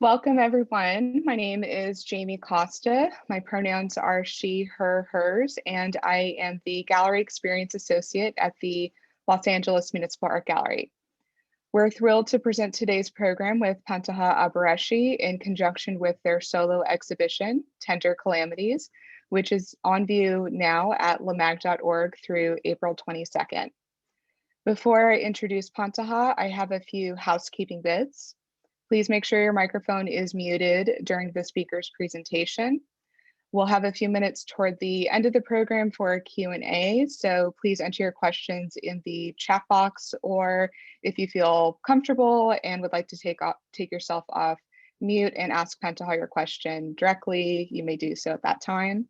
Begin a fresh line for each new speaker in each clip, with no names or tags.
Welcome, everyone. My name is Jamie Costa. My pronouns are she, her, hers, and I am the Gallery Experience Associate at the Los Angeles Municipal Art Gallery. We're thrilled to present today's program with Pantoja Abareshi in conjunction with their solo exhibition, Tender Calamities, which is on view now at lamag.org through April 22nd. Before I introduce Pantoja, I have a few housekeeping bits. Please make sure your microphone is muted during the speaker's presentation. We'll have a few minutes toward the end of the program for a Q&A, so please enter your questions in the chat box, or if you feel comfortable and would like to take yourself off mute and ask Pantoja your question directly, you may do so at that time.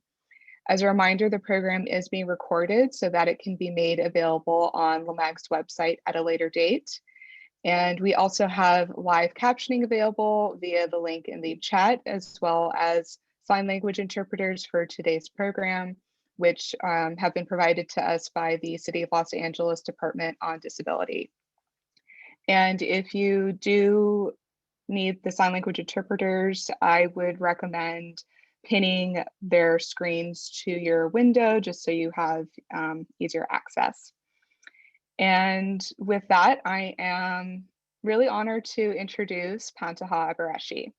As a reminder, the program is being recorded so that it can be made available on LAMAG's website at a later date. And we also have live captioning available via the link in the chat, as well as sign language interpreters for today's program, which have been provided to us by the City of Los Angeles Department on Disability. And if you do need the sign language interpreters, I would recommend pinning their screens to your window just so you have easier access. And with that, I am really honored to introduce Pantoja Abareshi.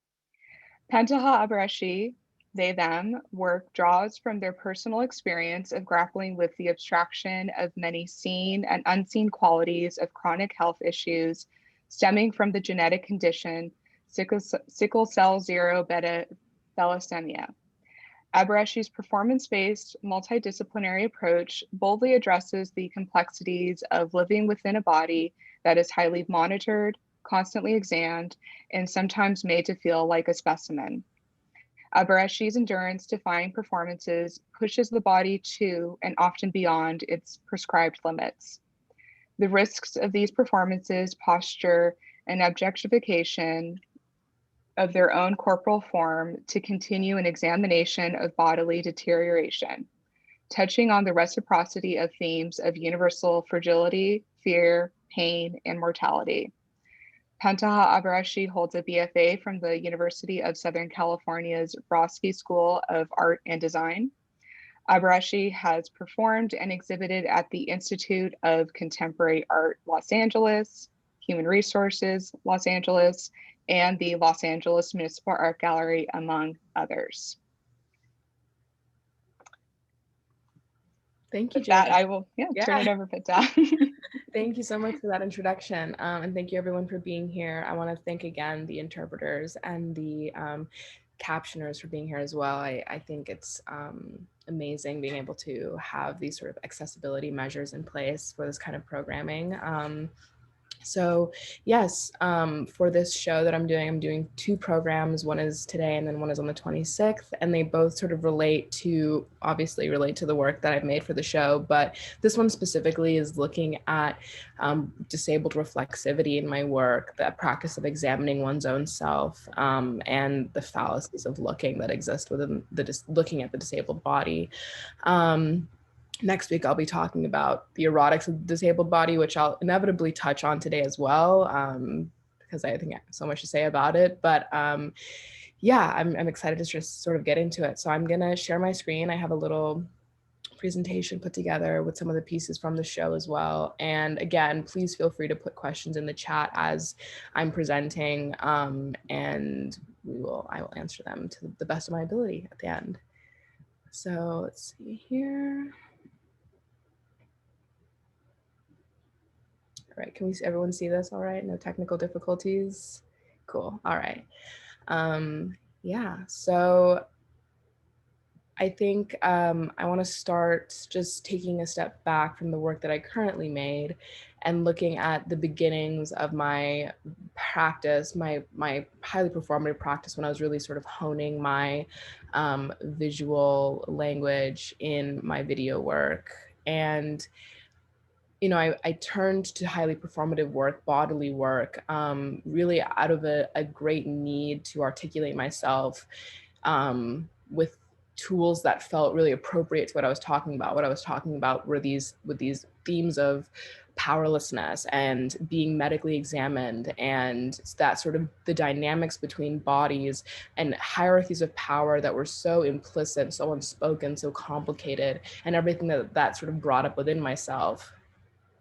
Pantoja Abareshi, they, them, work draws from their personal experience of grappling with the abstraction of many seen and unseen qualities of chronic health issues stemming from the genetic condition sickle cell zero beta thalassemia. Abareshi's performance-based, multidisciplinary approach boldly addresses the complexities of living within a body that is highly monitored, constantly examined, and sometimes made to feel like a specimen. Abareshi's endurance-defying performances pushes the body to and often beyond its prescribed limits. The risks of these performances posture an objectification of their own corporal form to continue an examination of bodily deterioration, touching on the reciprocity of themes of universal fragility, fear, pain, and mortality. Pantoja Abareshi holds a BFA from the University of Southern California's Brodsky School of Art and Design. Abareshi has performed and exhibited at the Institute of Contemporary Art Los Angeles, Human Resources Los Angeles, and the Los Angeles Municipal Art Gallery, among others.
Thank you,
With
Jamie.
that, I will turn it over to Pita.
Thank you so much for that introduction. And thank you everyone for being here. I want to thank again the interpreters and the captioners for being here as well. I think it's amazing being able to have these sort of accessibility measures in place for this kind of programming. So yes, for this show that I'm doing two programs. One is today and then one is on the 26th, and they both sort of obviously relate to the work that I've made for the show, but this one specifically is looking at disabled reflexivity in my work, the practice of examining one's own self, and the fallacies of looking that exist within looking at the disabled body. Next week, I'll be talking about the erotics of the disabled body, which I'll inevitably touch on today as well, because I think I have so much to say about it. But yeah, I'm excited to just sort of get into it. So I'm going to share my screen. I have a little presentation put together with some of the pieces from the show as well. And again, please feel free to put questions in the chat as I'm presenting, and I will answer them to the best of my ability at the end. So let's see here. All right, can everyone see this all right? No technical difficulties? Cool, all right. Yeah, so I think I want to start just taking a step back from the work that I currently made and looking at the beginnings of my practice, my highly performative practice, when I was really sort of honing my visual language in my video work. And I turned to highly performative work, bodily work, really out of a great need to articulate myself with tools that felt really appropriate to what I was talking about. What I was talking about were these themes of powerlessness and being medically examined, and that sort of the dynamics between bodies and hierarchies of power that were so implicit, so unspoken, so complicated, and everything that sort of brought up within myself.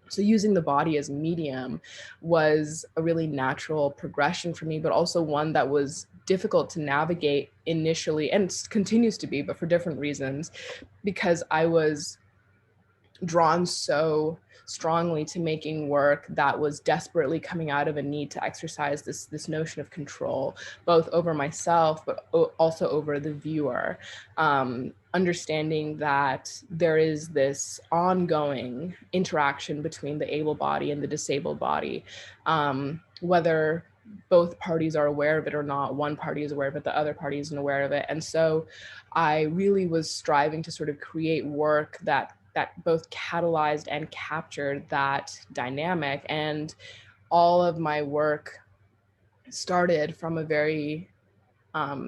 So using the body as medium was a really natural progression for me, but also one that was difficult to navigate initially, and continues to be, but for different reasons, because I was drawn so strongly to making work that was desperately coming out of a need to exercise this notion of control, both over myself but also over the viewer. Understanding that there is this ongoing interaction between the able body and the disabled body, whether both parties are aware of it or not. One party is aware of it, the other party isn't aware of it. And so I really was striving to sort of create work that both catalyzed and captured that dynamic. And all of my work started from a very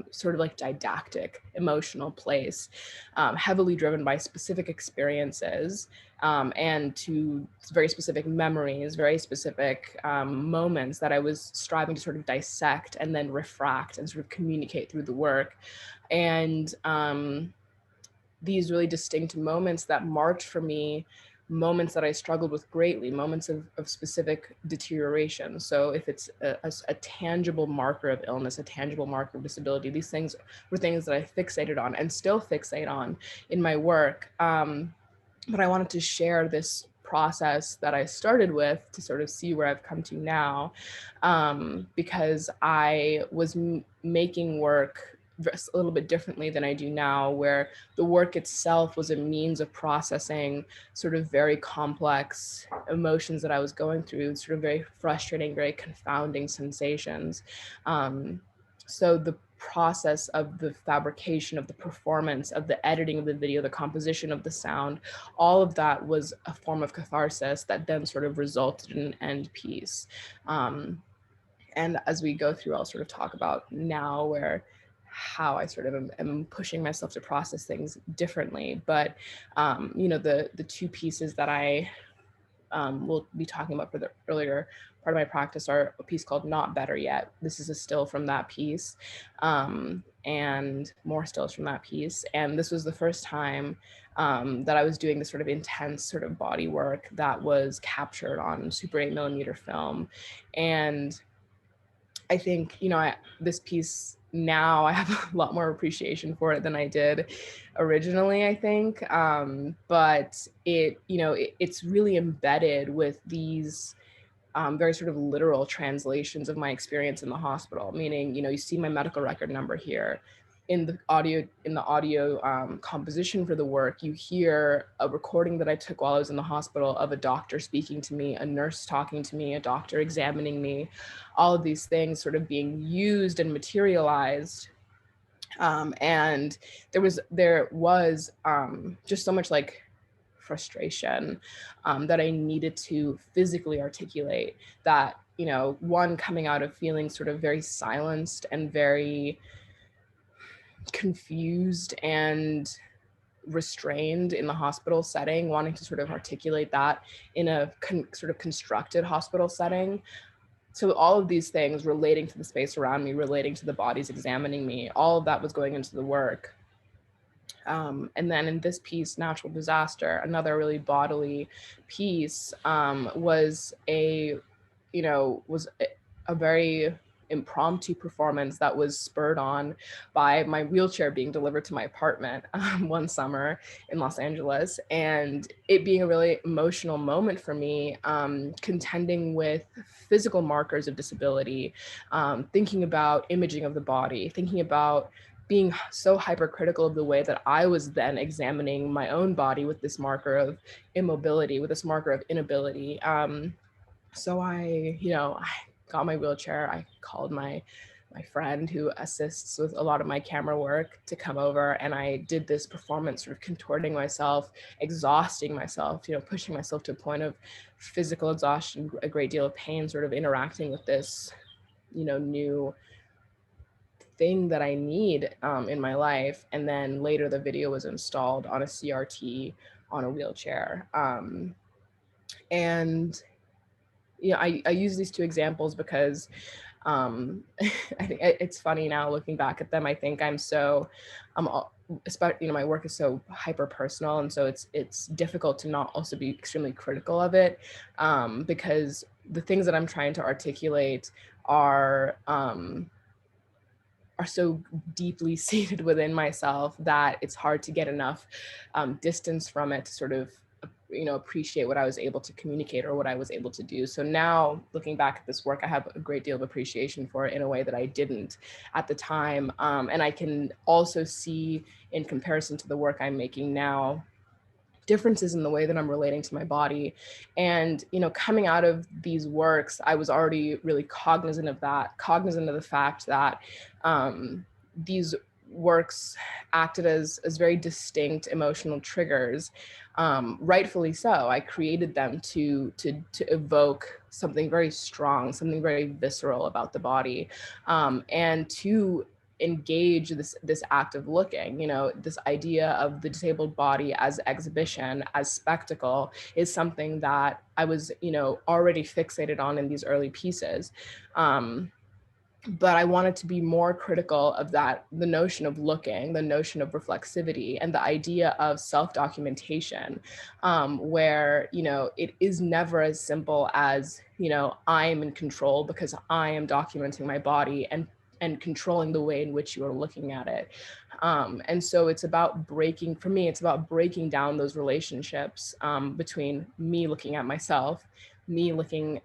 sort of like didactic, emotional place, heavily driven by specific experiences, and to very specific memories, very specific moments that I was striving to sort of dissect and then refract and sort of communicate through the work. And these really distinct moments that marked for me moments that I struggled with greatly, moments of specific deterioration. So if it's a tangible marker of illness, a tangible marker of disability, these things were things that I fixated on and still fixate on in my work. But I wanted to share this process that I started with to sort of see where I've come to now, because I was making work a little bit differently than I do now, where the work itself was a means of processing sort of very complex emotions that I was going through, sort of very frustrating, very confounding sensations. So the process of the fabrication of the performance, of the editing of the video, the composition of the sound, all of that was a form of catharsis that then sort of resulted in an end piece. And as we go through, I'll sort of talk about now how I sort of am pushing myself to process things differently. But, the two pieces that I will be talking about for the earlier part of my practice are a piece called Not Better Yet. This is a still from that piece, and more stills from that piece. And this was the first time that I was doing this sort of intense sort of body work that was captured on Super 8mm film. And I think, this piece now I have a lot more appreciation for it than I did originally, I think. But it's really embedded with these very sort of literal translations of my experience in the hospital, meaning, you see my medical record number here. In the audio composition for the work, you hear a recording that I took while I was in the hospital of a doctor speaking to me, a nurse talking to me, a doctor examining me, all of these things sort of being used and materialized. And there was just so much like frustration that I needed to physically articulate, that, one, coming out of feeling sort of very silenced and very confused and restrained in the hospital setting, wanting to sort of articulate that in a sort of constructed hospital setting. So all of these things relating to the space around me, relating to the bodies examining me, all of that was going into the work. And then in this piece, Natural Disaster, another really bodily piece, was a very impromptu performance that was spurred on by my wheelchair being delivered to my apartment one summer in Los Angeles, and it being a really emotional moment for me, contending with physical markers of disability, thinking about imaging of the body, thinking about being so hypercritical of the way that I was then examining my own body with this marker of immobility, with this marker of inability. So I got my wheelchair. I called my friend who assists with a lot of my camera work to come over, and I did this performance, sort of contorting myself, exhausting myself, pushing myself to a point of physical exhaustion, a great deal of pain, sort of interacting with this, new thing that I need in my life. And then later the video was installed on a CRT on a wheelchair. And I use these two examples because I think it's funny now looking back at them. I think I'm so, especially, my work is so hyper personal, and so it's difficult to not also be extremely critical of it, because the things that I'm trying to articulate are are so deeply seated within myself that it's hard to get enough distance from it to sort of appreciate what I was able to communicate or what I was able to do. So now looking back at this work, I have a great deal of appreciation for it in a way that I didn't at the time. And I can also see, in comparison to the work I'm making now, differences in the way that I'm relating to my body. And, coming out of these works, I was already really cognizant of that, cognizant of the fact that these works acted as very distinct emotional triggers. Rightfully so. I created them to evoke something very strong, something very visceral about the body, and to engage this act of looking. This idea of the disabled body as exhibition, as spectacle, is something that I was already fixated on in these early pieces. But I wanted to be more critical of that, the notion of looking, the notion of reflexivity, and the idea of self-documentation, where, it is never as simple as, I'm in control because I am documenting my body and controlling the way in which you are looking at it. And so it's about for me, it's about breaking down those relationships between me looking at myself, me looking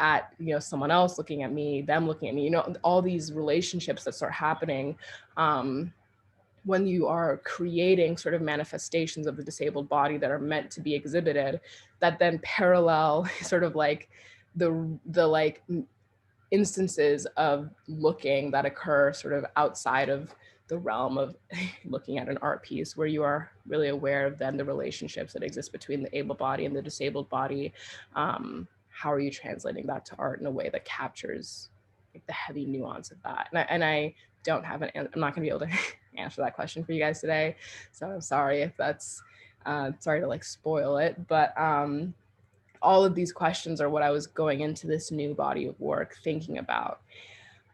at someone else looking at me, them looking at me, all these relationships that start happening when you are creating sort of manifestations of the disabled body that are meant to be exhibited, that then parallel sort of like the like instances of looking that occur sort of outside of the realm of looking at an art piece, where you are really aware of then the relationships that exist between the able body and the disabled body. How are you translating that to art in a way that captures like the heavy nuance of that? And I don't have I'm not going to be able to answer that question for you guys today, so I'm sorry if that's sorry to like spoil it, but all of these questions are what I was going into this new body of work thinking about.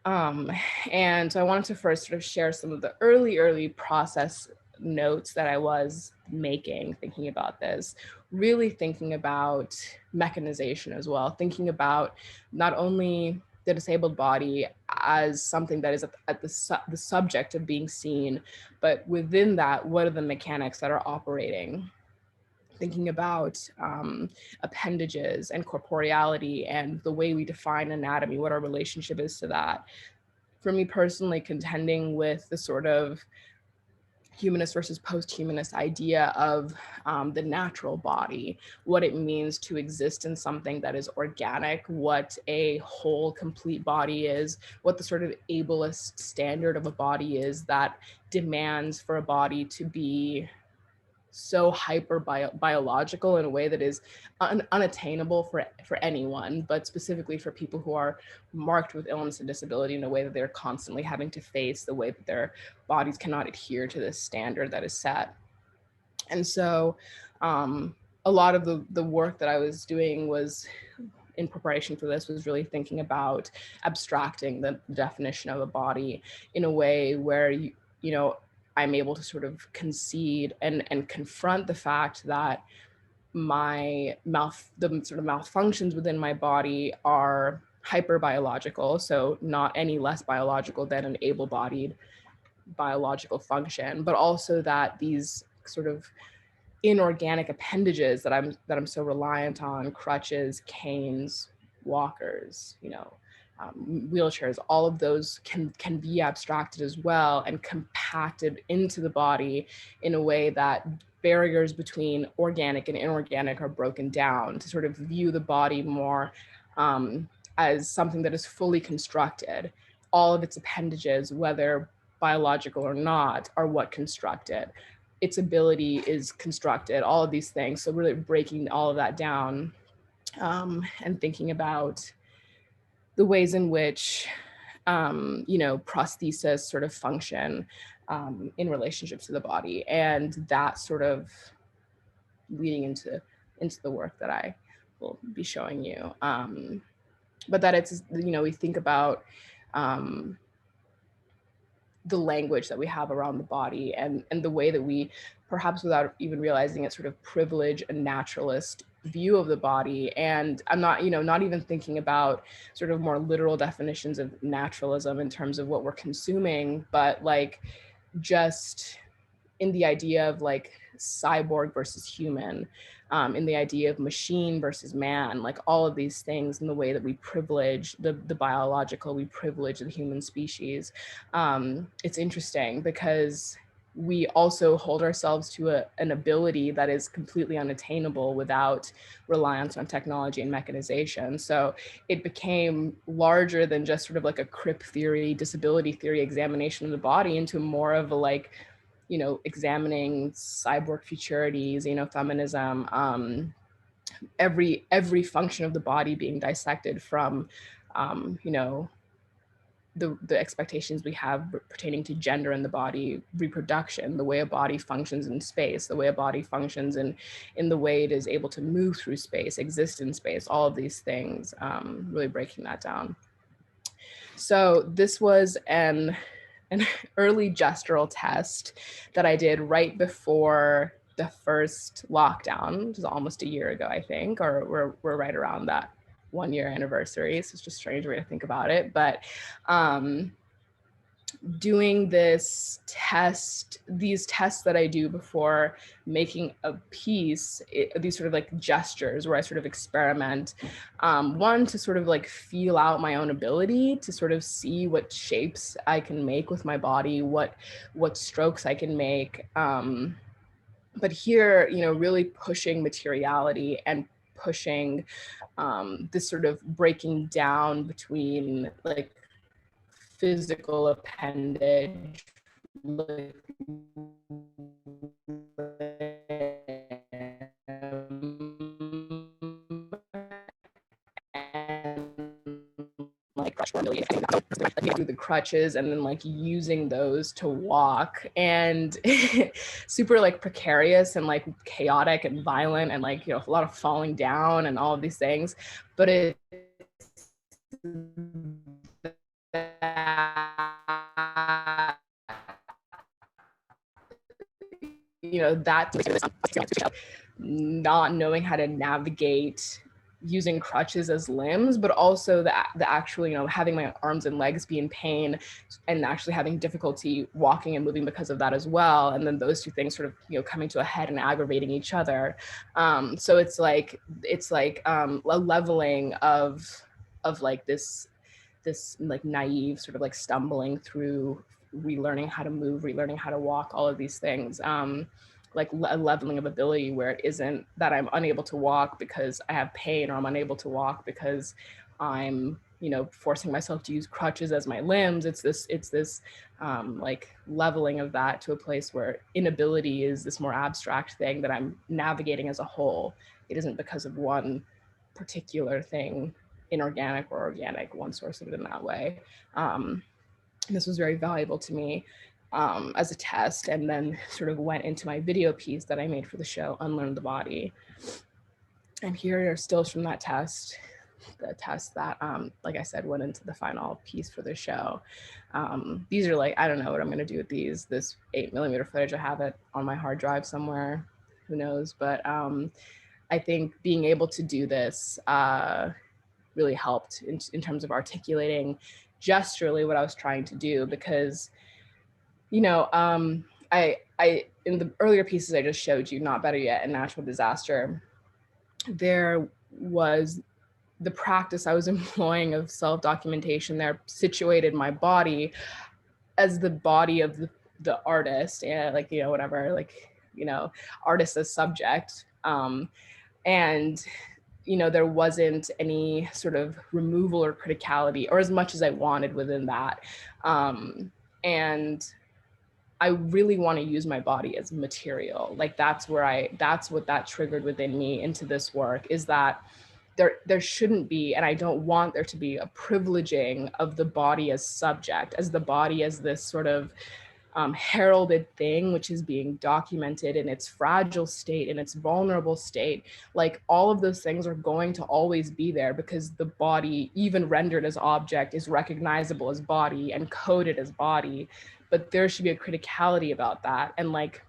And so I wanted to first sort of share some of the early process notes that I was making, thinking about this, really thinking about mechanization as well, thinking about not only the disabled body as something that is at the subject of being seen, but within that, what are the mechanics that are operating? Thinking about appendages and corporeality and the way we define anatomy, what our relationship is to that. For me personally, contending with the sort of humanist versus post-humanist idea of the natural body, what it means to exist in something that is organic, what a whole, complete body is, what the sort of ableist standard of a body is that demands for a body to be so biological in a way that is unattainable for anyone, but specifically for people who are marked with illness and disability, in a way that they're constantly having to face the way that their bodies cannot adhere to this standard that is set. And so a lot of the work that I was doing was, in preparation for this, was really thinking about abstracting the definition of a body in a way where I'm able to sort of concede and confront the fact that the sort of malfunctions within my body are hyperbiological, so not any less biological than an able-bodied biological function, but also that these sort of inorganic appendages that I'm so reliant on, crutches, canes, walkers, wheelchairs, all of those can be abstracted as well and compacted into the body in a way that barriers between organic and inorganic are broken down, to sort of view the body more as something that is fully constructed. All of its appendages, whether biological or not, are what construct it. Its ability is constructed, all of these things. So really breaking all of that down and thinking about the ways in which, prosthesis sort of function in relationship to the body, and that sort of leading into the work that I will be showing you. But that it's, you know, we think about the language that we have around the body, and the way that we, perhaps without even realizing it, sort of privilege a naturalist view of the body. And I'm not, you know, not even thinking about sort of more literal definitions of naturalism in terms of what we're consuming, but like just in the idea of like cyborg versus human, in the idea of machine versus man, like all of these things, in the way that we privilege the biological, we privilege the human species. It's interesting because we also hold ourselves to an ability that is completely unattainable without reliance on technology and mechanization. So it became larger than just sort of like a crip theory, disability theory examination of the body, into more of a like, you know, examining cyborg futurities, you know, feminism, every function of the body being dissected from, you know, the expectations we have pertaining to gender in the body, reproduction, the way a body functions in space, the way a body functions in the way it is able to move through space, exist in space, all of these things, really breaking that down. So this was an early gestural test that I did right before the first lockdown, which is almost a year ago, I think, or we're right around that 1 year anniversary. So it's just a strange way to think about it. But doing this test, these tests that I do before making a piece, these sort of like gestures where I sort of experiment, one, to sort of like feel out my own ability, to sort of see what shapes I can make with my body, what strokes I can make. But here, you know, really pushing materiality and pushing this sort of breaking down between like physical appendage, like, like crutch formulating through the crutches, and then like using those to walk, and super like precarious and like chaotic and violent, and like, you know, a lot of falling down and all of these things. But it, you know, that not knowing how to navigate using crutches as limbs, but also the actual, you know, having my arms and legs be in pain and actually having difficulty walking and moving because of that as well. And then those two things sort of, you know, coming to a head and aggravating each other. So it's like a leveling of like this like naive sort of like stumbling through relearning how to move, relearning how to walk, all of these things. Like a leveling of ability where it isn't that I'm unable to walk because I have pain, or I'm unable to walk because I'm, you know, forcing myself to use crutches as my limbs. It's this like leveling of that to a place where inability is this more abstract thing that I'm navigating as a whole. It isn't because of one particular thing, inorganic or organic, one source of it in that way. This was very valuable to me as a test, and then sort of went into my video piece that I made for the show, Unlearn the Body. And here are stills from that test, the test that, like I said, went into the final piece for the show. These are like, I don't know what I'm gonna do with these, this 8mm footage, I have it on my hard drive somewhere, who knows, but I think being able to do this really helped in terms of articulating gesturally what I was trying to do, because, you know, I in the earlier pieces I just showed you, Not Better Yet and Natural Disaster, there was the practice I was employing of self-documentation there situated my body as the body of the artist, and like, you know, whatever, like, you know, artist as subject. And, you know, there wasn't any sort of removal or criticality, or as much as I wanted within that. And I really want to use my body as material. Like that's what that triggered within me into this work, is that there shouldn't be, and I don't want there to be, a privileging of the body as subject, as the body as this sort of heralded thing, which is being documented in its fragile state, in its vulnerable state. Like all of those things are going to always be there because the body, even rendered as object, is recognizable as body and coded as body. But there should be a criticality about that. And like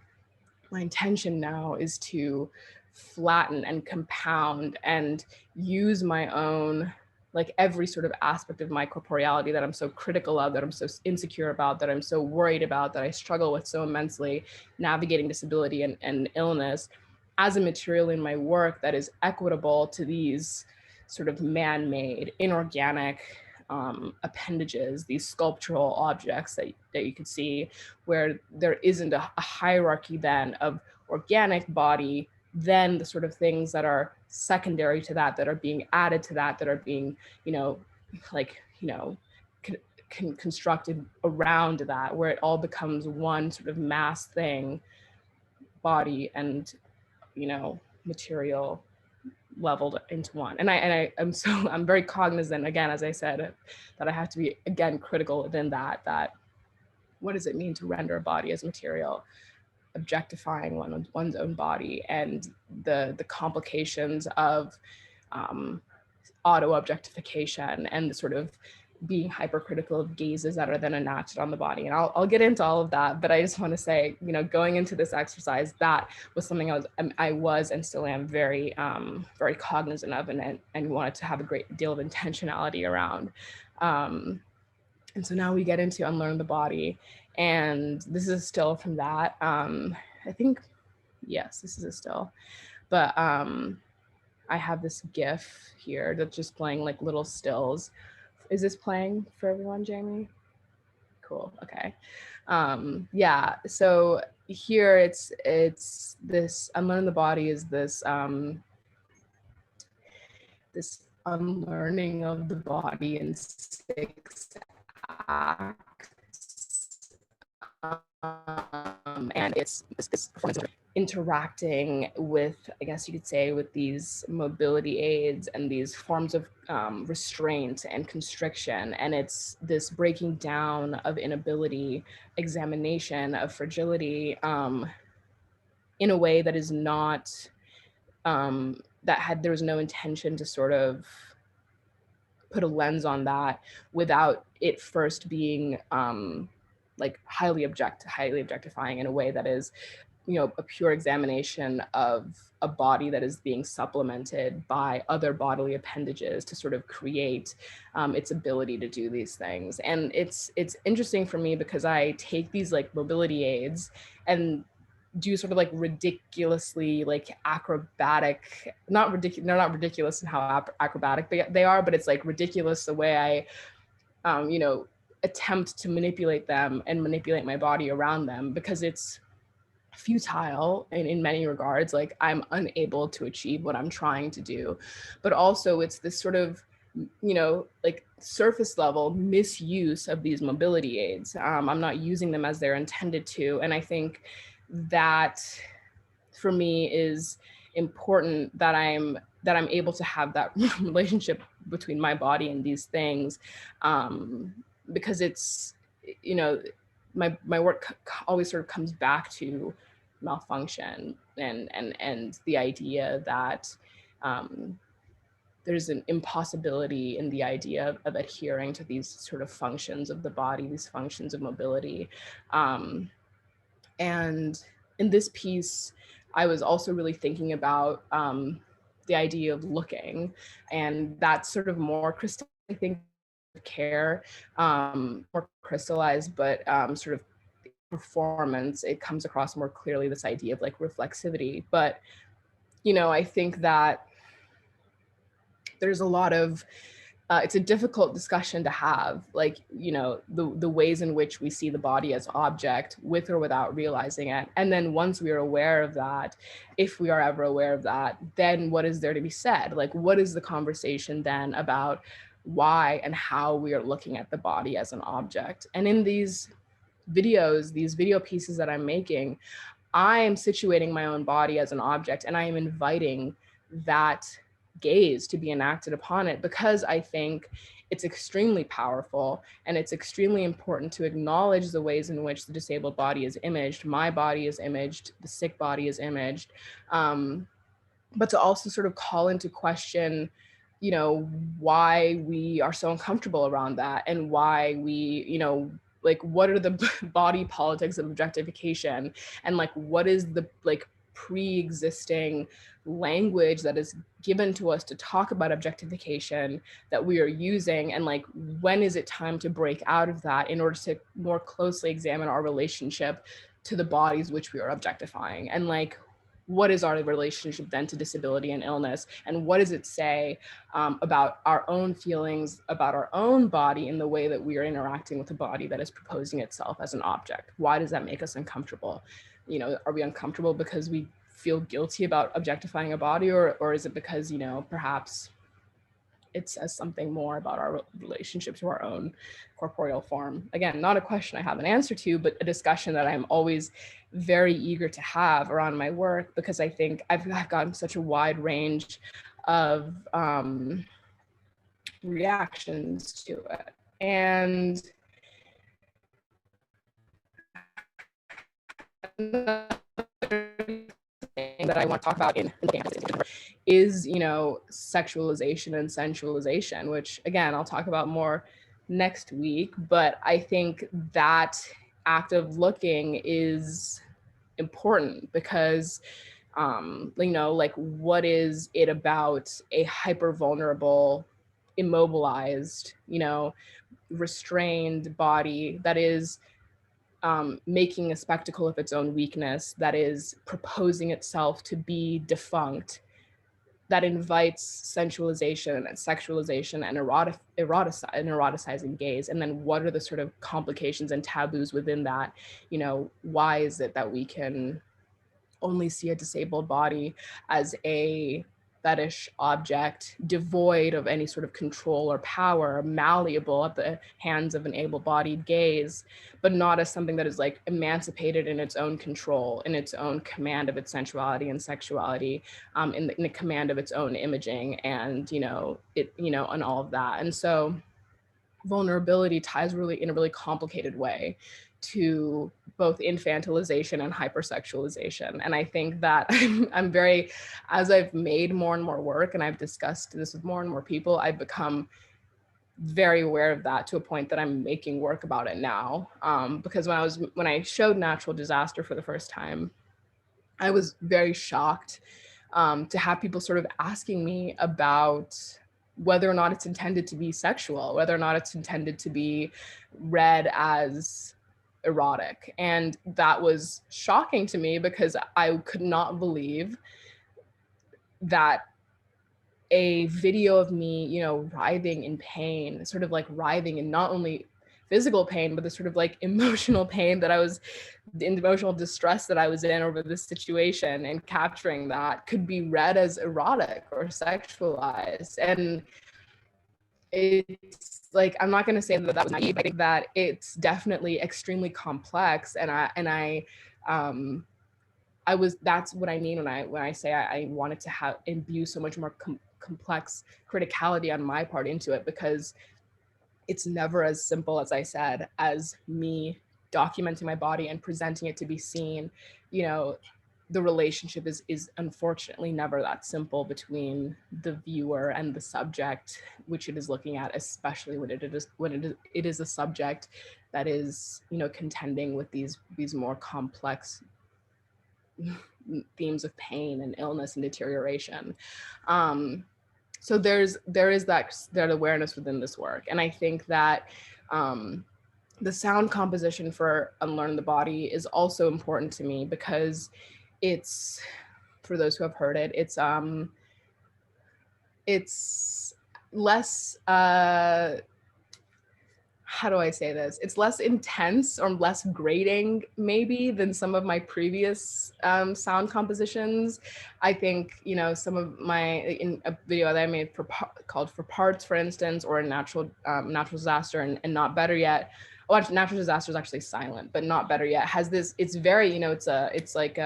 my intention now is to flatten and compound and use my own, like every sort of aspect of my corporeality that I'm so critical of, that I'm so insecure about, that I'm so worried about, that I struggle with so immensely, navigating disability and illness, as a material in my work that is equitable to these sort of man-made, inorganic appendages, these sculptural objects that you can see, where there isn't a hierarchy then of organic body, then the sort of things that are secondary to that, that are being added to that, that are being, constructed around that, where it all becomes one sort of mass thing, body and, material leveled into one. And I'm very cognizant, again, as I said, that I have to be, again, critical within that what does it mean to render a body as material, objectifying one's own body, and the complications of auto objectification and the sort of being hypercritical of gazes that are then enacted on the body. And I'll get into all of that, but I just want to say, going into this exercise, that was something I was and still am very, very cognizant of, and wanted to have a great deal of intentionality around. And so now we get into Unlearn the Body, and this is a still from that. I think, yes, this is a still, but I have this GIF here that's just playing like little stills. Is this playing for everyone, Jamie? Cool, okay. Yeah, so here it's this Unlearn the Body is this, this unlearning of the body in 6 acts. And it's this performance interacting with, I guess you could say, with these mobility aids and these forms of restraint and constriction. And it's this breaking down of inability, examination of fragility in a way that is not, there was no intention to sort of put a lens on that without it first being like highly objectifying in a way that is, a pure examination of a body that is being supplemented by other bodily appendages to sort of create its ability to do these things. And it's interesting for me because I take these like mobility aids and do sort of like ridiculously like acrobatic, they're not ridiculous in how acrobatic they are, but it's like ridiculous the way I, attempt to manipulate them and manipulate my body around them, because it's futile in many regards. Like I'm unable to achieve what I'm trying to do, but also it's this sort of, like surface level misuse of these mobility aids. I'm not using them as they're intended to. And I think that for me is important, that I'm able to have that relationship between my body and these things, because it's, my work always sort of comes back to malfunction and the idea that there's an impossibility in the idea of adhering to these sort of functions of the body, these functions of mobility. And in this piece, I was also really thinking about the idea of looking, and that's sort of more crystal, I think, care, more crystallized, but sort of performance, it comes across more clearly, this idea of like reflexivity. But, I think that there's a lot of, it's a difficult discussion to have, like, the ways in which we see the body as object with or without realizing it. And then once we are aware of that, if we are ever aware of that, then what is there to be said? Like, what is the conversation then about why and how we are looking at the body as an object? And in these videos, these video pieces that I'm making, I am situating my own body as an object, and I am inviting that gaze to be enacted upon it, because I think it's extremely powerful and it's extremely important to acknowledge the ways in which the disabled body is imaged, my body is imaged, the sick body is imaged, but to also sort of call into question, you know, why we are so uncomfortable around that, and why we, you know, like what are the body politics of objectification, and like what is the like pre-existing language that is given to us to talk about objectification that we are using, and like when is it time to break out of that in order to more closely examine our relationship to the bodies which we are objectifying, and like what is our relationship then to disability and illness, and what does it say about our own feelings about our own body in the way that we are interacting with a body that is proposing itself as an object? Why does that make us uncomfortable? You know, are we uncomfortable because we feel guilty about objectifying a body, or is it because, you know, perhaps it says something more about our relationship to our own corporeal form? Again, not a question I have an answer to, but a discussion that I'm always very eager to have around my work, because I think I've gotten such a wide range of reactions to it. And another thing that I want to talk about in is, you know, sexualization and sensualization, which again, I'll talk about more next week. But I think that act of looking is important because, you know, like what is it about a hyper vulnerable, immobilized, you know, restrained body that is making a spectacle of its own weakness, that is proposing itself to be defunct, that invites sensualization and sexualization and eroticizing gaze? And then what are the sort of complications and taboos within that? You know, why is it that we can only see a disabled body as a fetish object, devoid of any sort of control or power, malleable at the hands of an able-bodied gaze, but not as something that is like emancipated in its own control, in its own command of its sensuality and sexuality, in the command of its own imaging, and, you know, it, you know, and all of that. And so vulnerability ties really in a really complicated way to both infantilization and hypersexualization. And I think that I'm very, as I've made more and more work and I've discussed this with more and more people, I've become very aware of that, to a point that I'm making work about it now. Because when I showed Natural Disaster for the first time, I was very shocked to have people sort of asking me about whether or not it's intended to be sexual, whether or not it's intended to be read as erotic. And that was shocking to me, because I could not believe that a video of me, you know, writhing in pain, sort of like writhing in not only physical pain, but the sort of like emotional pain that I was, the emotional distress that I was in over this situation, and capturing that could be read as erotic or sexualized. And it's like, I'm not going to say that that was naive. I think that it's definitely extremely complex. And I was, that's what I mean when I say I wanted to have imbue so much more complex criticality on my part into it, because it's never as simple, as I said, as me documenting my body and presenting it to be seen. You know, the relationship is unfortunately never that simple between the viewer and the subject which it is looking at, especially when it is a subject that is, you know, contending with these more complex themes of pain and illness and deterioration. So there is that awareness within this work. And I think that the sound composition for Unlearn the Body is also important to me, because it's, for those who have heard it, it's less, how do I say this? It's less intense or less grating maybe than some of my previous sound compositions. I think, you know, some of my, in a video that I made called For Parts, for instance, or Natural Disaster and Not Better Yet. Oh, Natural Disaster is actually silent, but Not Better Yet has this, it's very, you know, it's like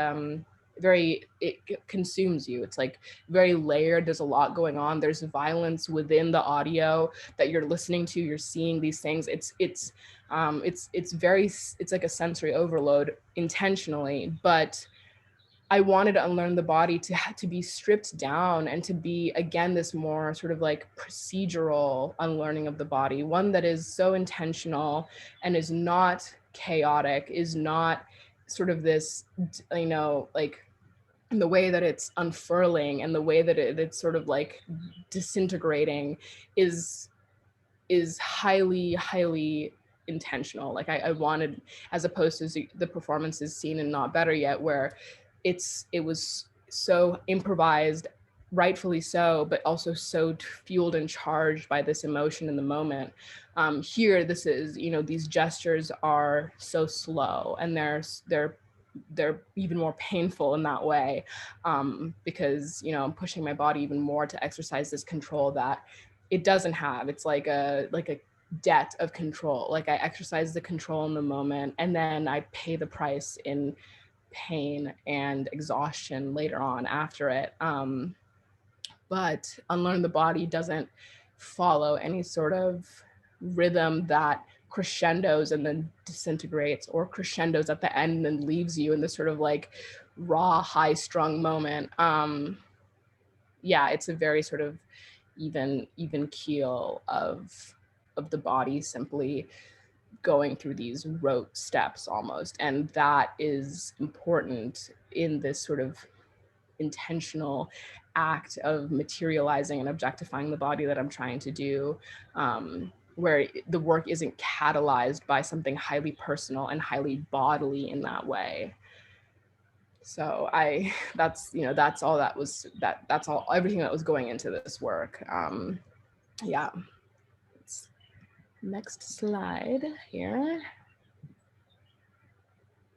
it consumes you. It's like very layered. There's a lot going on. There's violence within the audio that you're listening to. You're seeing these things. It's like a sensory overload intentionally, but I wanted to unlearn the body to be stripped down and to be, again, this more sort of like procedural unlearning of the body, one that is so intentional and is not chaotic, is not sort of this, you know, like the way that it's unfurling and the way that it's sort of like disintegrating is highly intentional. Like I wanted, as opposed to the performances Seen and Not Better Yet, where it was so improvised, rightfully so, but also so fueled and charged by this emotion in the moment. Here, this is, you know, these gestures are so slow, and they're even more painful in that way, because, you know, I'm pushing my body even more to exercise this control that it doesn't have. It's like a debt of control. Like I exercise the control in the moment, and then I pay the price in pain and exhaustion later on after it. But Unlearn the Body doesn't follow any sort of rhythm that crescendos and then disintegrates, or crescendos at the end and then leaves you in this sort of like raw, high strung moment. Yeah, it's a very sort of even keel of the body simply going through these rote steps almost. And that is important in this sort of intentional act of materializing and objectifying the body that I'm trying to do, where the work isn't catalyzed by something highly personal and highly bodily in that way. So that's all that was, that's all, everything that was going into this work. Yeah. Next slide here.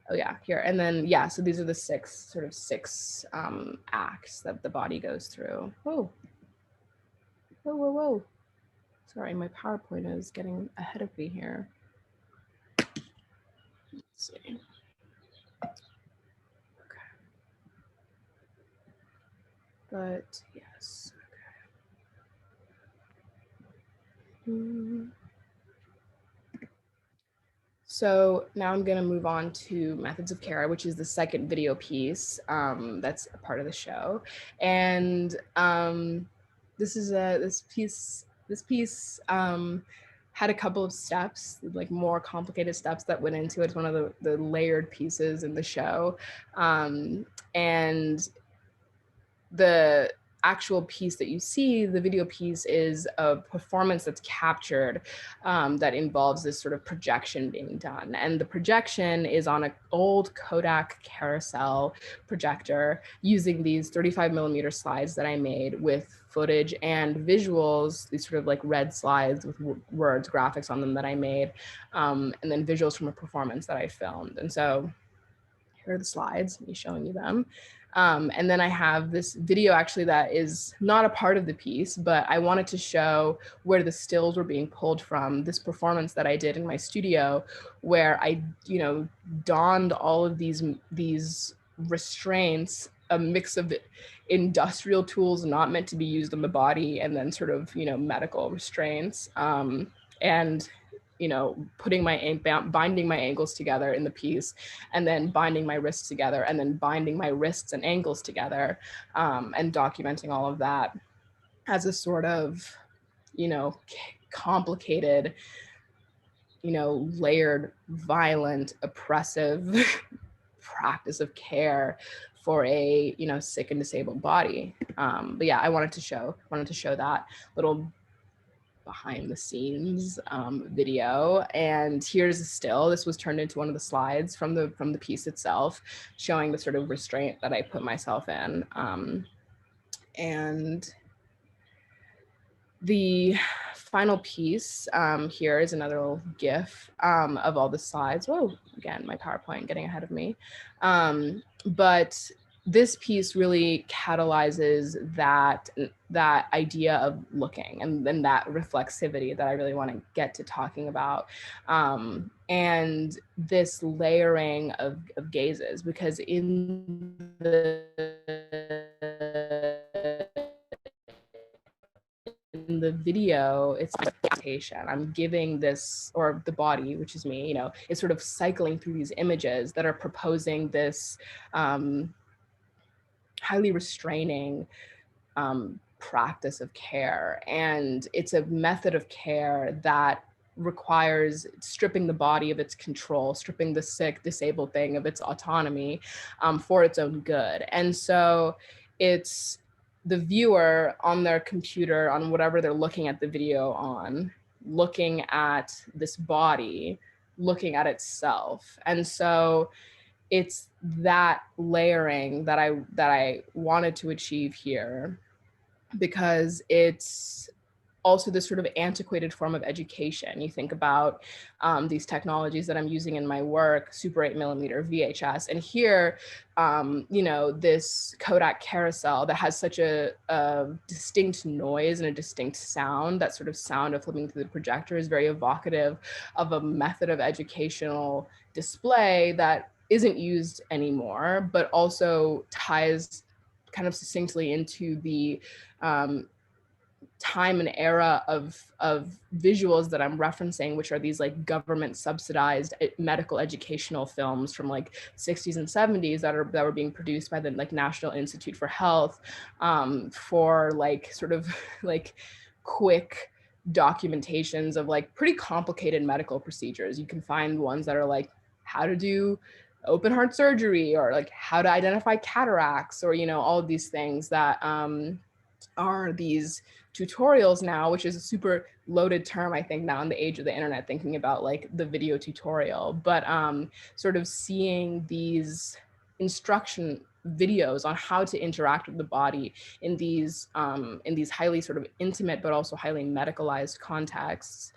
Oh yeah, here. And then, yeah, so these are the six acts that the body goes through. Whoa. Sorry, my PowerPoint is getting ahead of me here. Let's see. Okay. But yes, okay. So now I'm going to move on to Methods of Care, which is the second video piece that's a part of the show. And this piece had a couple of steps, like more complicated steps that went into it. It's one of the layered pieces in the show. And the actual piece that you see, the video piece, is a performance that's captured that involves this sort of projection being done. And the projection is on an old Kodak carousel projector using these 35mm slides that I made with footage and visuals, these sort of like red slides with words, graphics on them that I made, and then visuals from a performance that I filmed. And so here are the slides, me showing you them. And then I have this video actually that is not a part of the piece, but I wanted to show where the stills were being pulled from, this performance that I did in my studio, where I, you know, donned all of these restraints, a mix of industrial tools not meant to be used on the body, and then sort of, you know, medical restraints, and, you know, binding my ankles together in the piece, and then binding my wrists together, and then binding my wrists and ankles together, and documenting all of that as a sort of, you know, complicated, you know, layered, violent, oppressive practice of care for a, you know, sick and disabled body. But yeah, I wanted to show that little behind the scenes video. And here's a still. This was turned into one of the slides from the piece itself, showing the sort of restraint that I put myself in. And the final piece here is another little GIF of all the slides. Whoa, again, my PowerPoint getting ahead of me. But this piece really catalyzes that idea of looking, and then that reflexivity that I really want to get to talking about, and this layering of gazes, because in the video, it's presentation. I'm giving this, or the body, which is me, is sort of cycling through these images that are proposing this highly restraining practice of care. And it's a method of care that requires stripping the body of its control, stripping the sick, disabled thing of its autonomy for its own good. And so it's the viewer on their computer, on whatever they're looking at the video on, looking at this body, looking at itself. And so it's that layering that I wanted to achieve here, because it's also this sort of antiquated form of education. You think about these technologies that I'm using in my work, Super 8mm, VHS, and here, this Kodak carousel that has such a distinct noise and a distinct sound. That sort of sound of flipping through the projector is very evocative of a method of educational display that isn't used anymore, but also ties kind of succinctly into the time and era of visuals that I'm referencing, which are these like government subsidized medical educational films from like 60s and 70s that were being produced by the like National Institute for Health for like sort of like quick documentations of like pretty complicated medical procedures. You can find ones that are like how to do open heart surgery, or like how to identify cataracts, or all of these things that are these tutorials now, which is a super loaded term, I think, now in the age of the internet, thinking about like the video tutorial, but sort of seeing these instruction videos on how to interact with the body in these highly sort of intimate, but also highly medicalized contexts.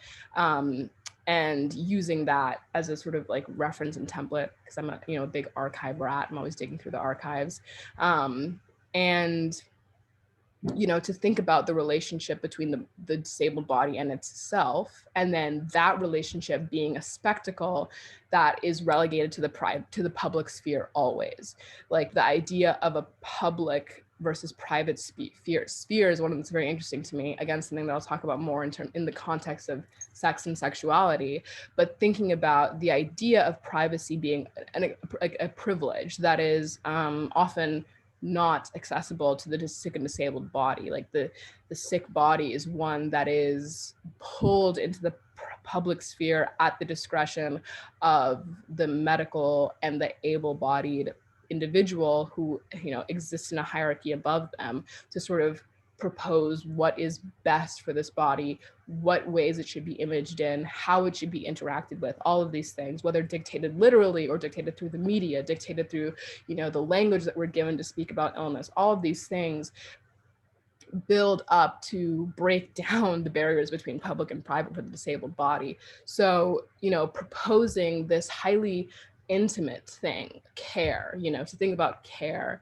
And using that as a sort of like reference and template, because I'm a big archive rat. I'm always digging through the archives. And to think about the relationship between the disabled body and itself, and then that relationship being a spectacle that is relegated to the public sphere always. Like the idea of a public versus private sphere is one that's very interesting to me. Again, something that I'll talk about more in the context of sex and sexuality, but thinking about the idea of privacy being a privilege that is often not accessible to the sick and disabled body. Like the sick body is one that is pulled into the public sphere at the discretion of the medical and the able-bodied individual who exists in a hierarchy above them to sort of propose what is best for this body, what ways it should be imaged in, how it should be interacted with, all of these things, whether dictated literally or dictated through the media, dictated through, the language that we're given to speak about illness. All of these things build up to break down the barriers between public and private for the disabled body. So, proposing this highly intimate thing, care, to think about care,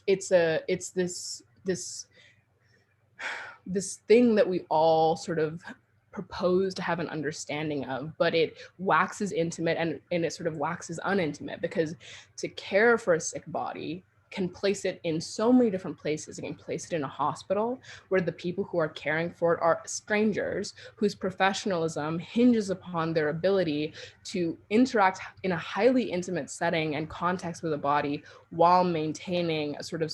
it's this thing that we all sort of propose to have an understanding of, but it waxes intimate and it sort of waxes unintimate, because to care for a sick body can place it in so many different places. It can place it in a hospital where the people who are caring for it are strangers whose professionalism hinges upon their ability to interact in a highly intimate setting and context with the body while maintaining a sort of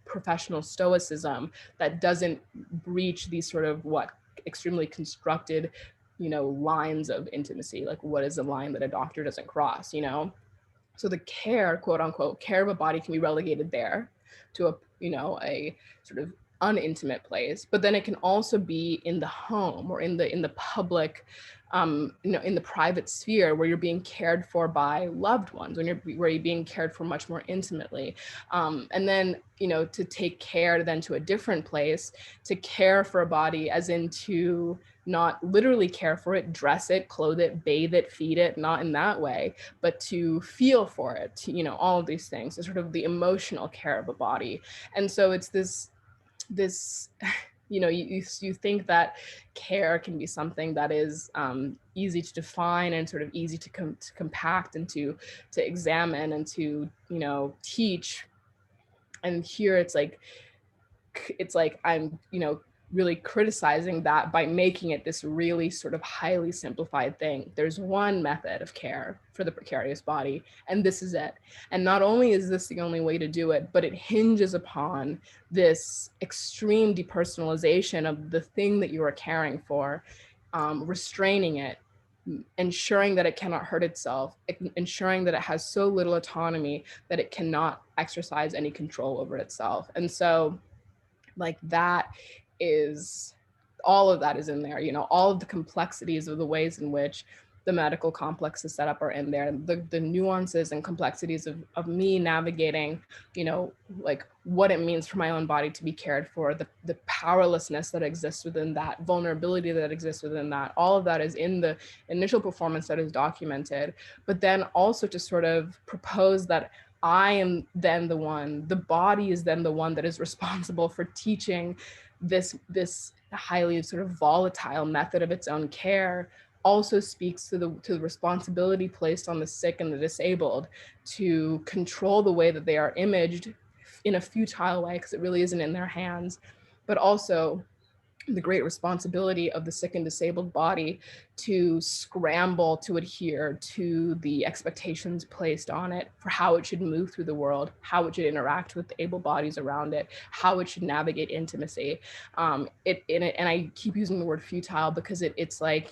professional stoicism that doesn't breach these sort of extremely constructed, lines of intimacy. Like, what is a line that a doctor doesn't cross, So the care, quote unquote, care of a body can be relegated there to a sort of unintimate place, but then it can also be in the home or in the public, in the private sphere where you're being cared for by loved ones, where you're being cared for much more intimately. And then, to take care then to a different place, to care for a body as in to not literally care for it, dress it, clothe it, bathe it, feed it, not in that way, but to feel for it, all of these things, so sort of the emotional care of a body. And so it's this this, you think that care can be something that is easy to define and sort of easy to compact and to examine and to, teach. And here it's like I'm, really criticizing that by making it this really sort of highly simplified thing. There's one method of care for the precarious body, and this is it. And not only is this the only way to do it, but it hinges upon this extreme depersonalization of the thing that you are caring for, restraining it, ensuring that it cannot hurt itself, ensuring that it has so little autonomy that it cannot exercise any control over itself. And so, like, that is, all of that is in there, all of the complexities of the ways in which the medical complex is set up are in there, the nuances and complexities of me navigating, like what it means for my own body to be cared for, the powerlessness that exists within that, vulnerability that exists within that. All of that is in the initial performance that is documented, but then also to sort of propose that I am then the body is then the one that is responsible for teaching this highly sort of volatile method of its own care, also speaks to the responsibility placed on the sick and the disabled to control the way that they are imaged in a futile way, because it really isn't in their hands, but also the great responsibility of the sick and disabled body to scramble to adhere to the expectations placed on it for how it should move through the world, how it should interact with the able bodies around it, how it should navigate intimacy. And I keep using the word futile because it's like,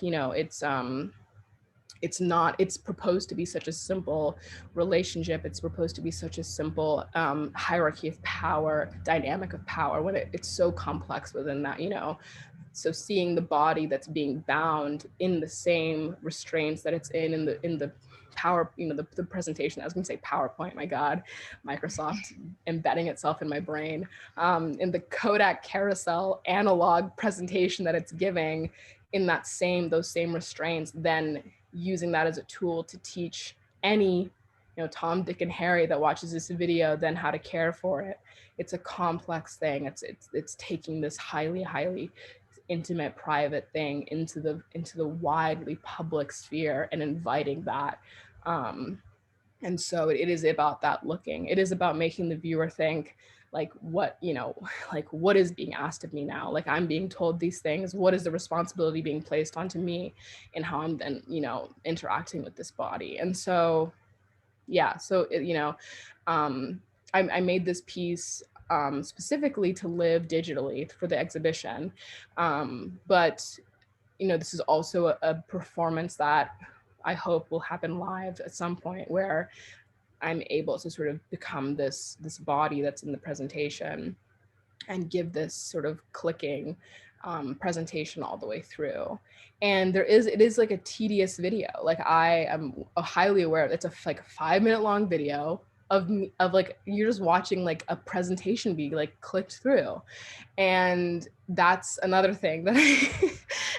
it's proposed to be such a simple relationship. It's proposed to be such a simple hierarchy of power, dynamic of power, when it's so complex within that, So seeing the body that's being bound in the same restraints that it's in the power, the presentation, I was gonna say PowerPoint, my God, Microsoft embedding itself in my brain, in the Kodak carousel analog presentation that it's giving in those same restraints, then using that as a tool to teach any, Tom, Dick, and Harry that watches this video then how to care for it. It's a complex thing. It's taking this highly intimate, private thing into the widely public sphere and inviting that. And so it is about that looking. It is about making the viewer think, like, what is being asked of me now? Like, I'm being told these things. What is the responsibility being placed onto me and how I'm then, interacting with this body? And so, yeah, so, I made this piece specifically to live digitally for the exhibition. But, this is also a performance that I hope will happen live at some point, where I'm able to sort of become this body that's in the presentation and give this sort of clicking presentation all the way through. And it is like a tedious video. Like, I am highly aware it's a like 5-minute long video of like, you're just watching like a presentation be like clicked through. And that's another thing that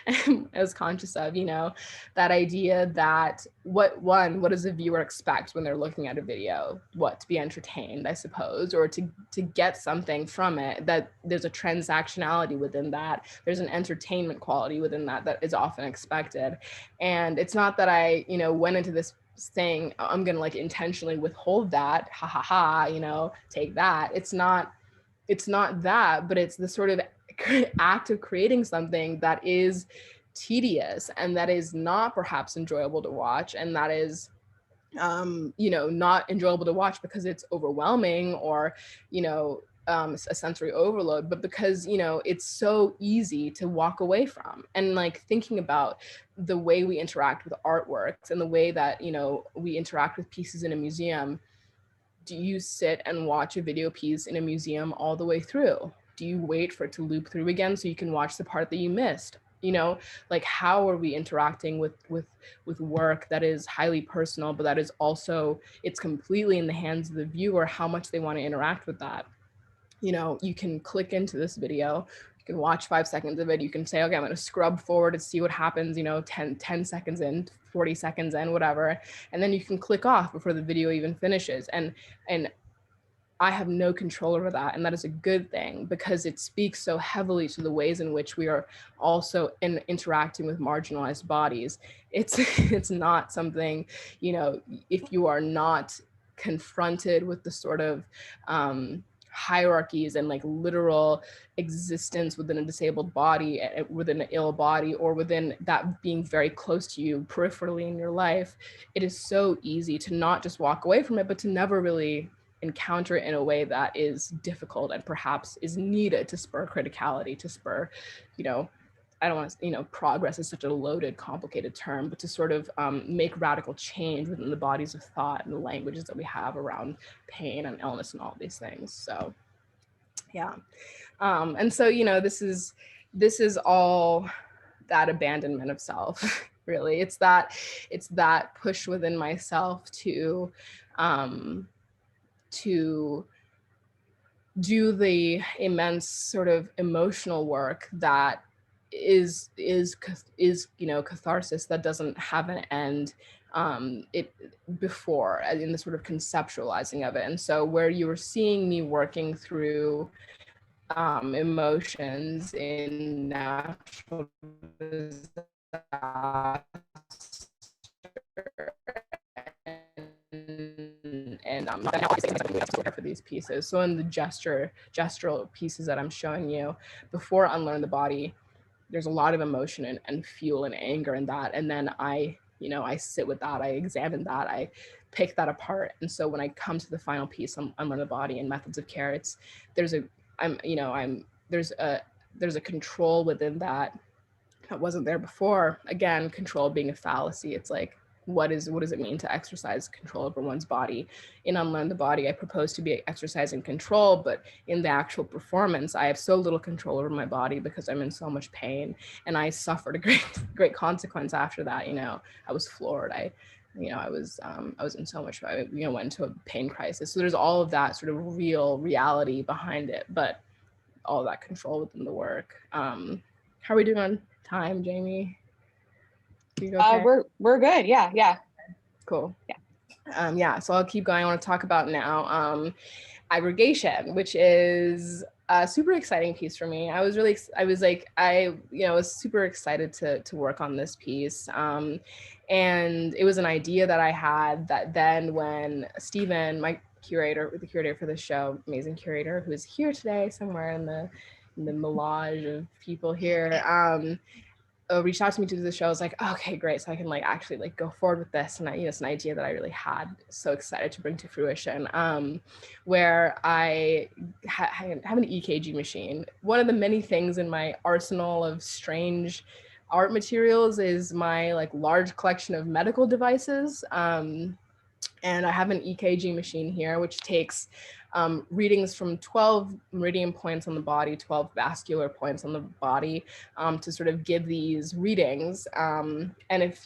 I was conscious of, that idea that what does the viewer expect when they're looking at a video? What, to be entertained, I suppose, or to get something from it, that there's a transactionality within that. There's an entertainment quality within that is often expected. And it's not that I, went into this saying, I'm going to like intentionally withhold that, take that. It's not that, but it's the sort of act of creating something that is tedious and that is not perhaps enjoyable to watch, and that is not enjoyable to watch because it's overwhelming or a sensory overload, but because it's so easy to walk away from. And like, thinking about the way we interact with artworks and the way that we interact with pieces in a museum. Do you sit and watch a video piece in a museum all the way through? Do you wait for it to loop through again so you can watch the part that you missed? Like, how are we interacting with work that is highly personal, but that is also, it's completely in the hands of the viewer how much they want to interact with that. You can click into this video, you can watch 5 seconds of it, you can say, okay, I'm going to scrub forward and see what happens, 10 seconds in, 40 seconds in, whatever, and then you can click off before the video even finishes. And I have no control over that. And that is a good thing, because it speaks so heavily to the ways in which we are also interacting with marginalized bodies. It's not something, you know, if you are not confronted with the sort of hierarchies and like literal existence within a disabled body, within an ill body, or within that being very close to you peripherally in your life, it is so easy to not just walk away from it, but to never really encounter it in a way that is difficult and perhaps is needed to spur criticality, to spur, you know, I don't want to, you know, progress is such a loaded, complicated term, but to sort of make radical change within the bodies of thought and the languages that we have around pain and illness and all these things. So, yeah. And so, you know, this is all that abandonment of self, really. It's that push within myself to do the immense sort of emotional work that is you know, catharsis that doesn't have an end before, in the sort of conceptualizing of it. And so where you were seeing me working through emotions in natural disaster and for these pieces. So in the gestural pieces that I'm showing you before Unlearn the Body, there's a lot of emotion and fuel and anger in that. And then I sit with that, I examine that, I pick that apart. And so when I come to the final piece on Unlearn the Body and Methods of Care, there's a control within that wasn't there before. Again, control being a fallacy. It's like, what does it mean to exercise control over one's body? In Unlearn the Body, I propose to be exercising control, but in the actual performance, I have so little control over my body because I'm in so much pain, and I suffered a great consequence after that. You know, I was floored. I was in so much, I went into a pain crisis. So there's all of that sort of reality behind it, but all of that control within the work. How are we doing on time, Jamie?
Okay? We're good. Yeah.
Cool. Yeah. So I'll keep going. I want to talk about now aggregation, which is a super exciting piece for me. I was super excited to work on this piece. And it was an idea that I had that then when Stephen, the curator for the show, amazing curator who is here today somewhere in the melange of people here, reached out to me to do the show. I was like, okay, great. So I can actually go forward with this. And it's an idea that I really had, so excited to bring to fruition, where I have an EKG machine. One of the many things in my arsenal of strange art materials is my large collection of medical devices. And I have an EKG machine here, which takes readings from 12 meridian points on the body, 12 vascular points on the body, to sort of give these readings. And if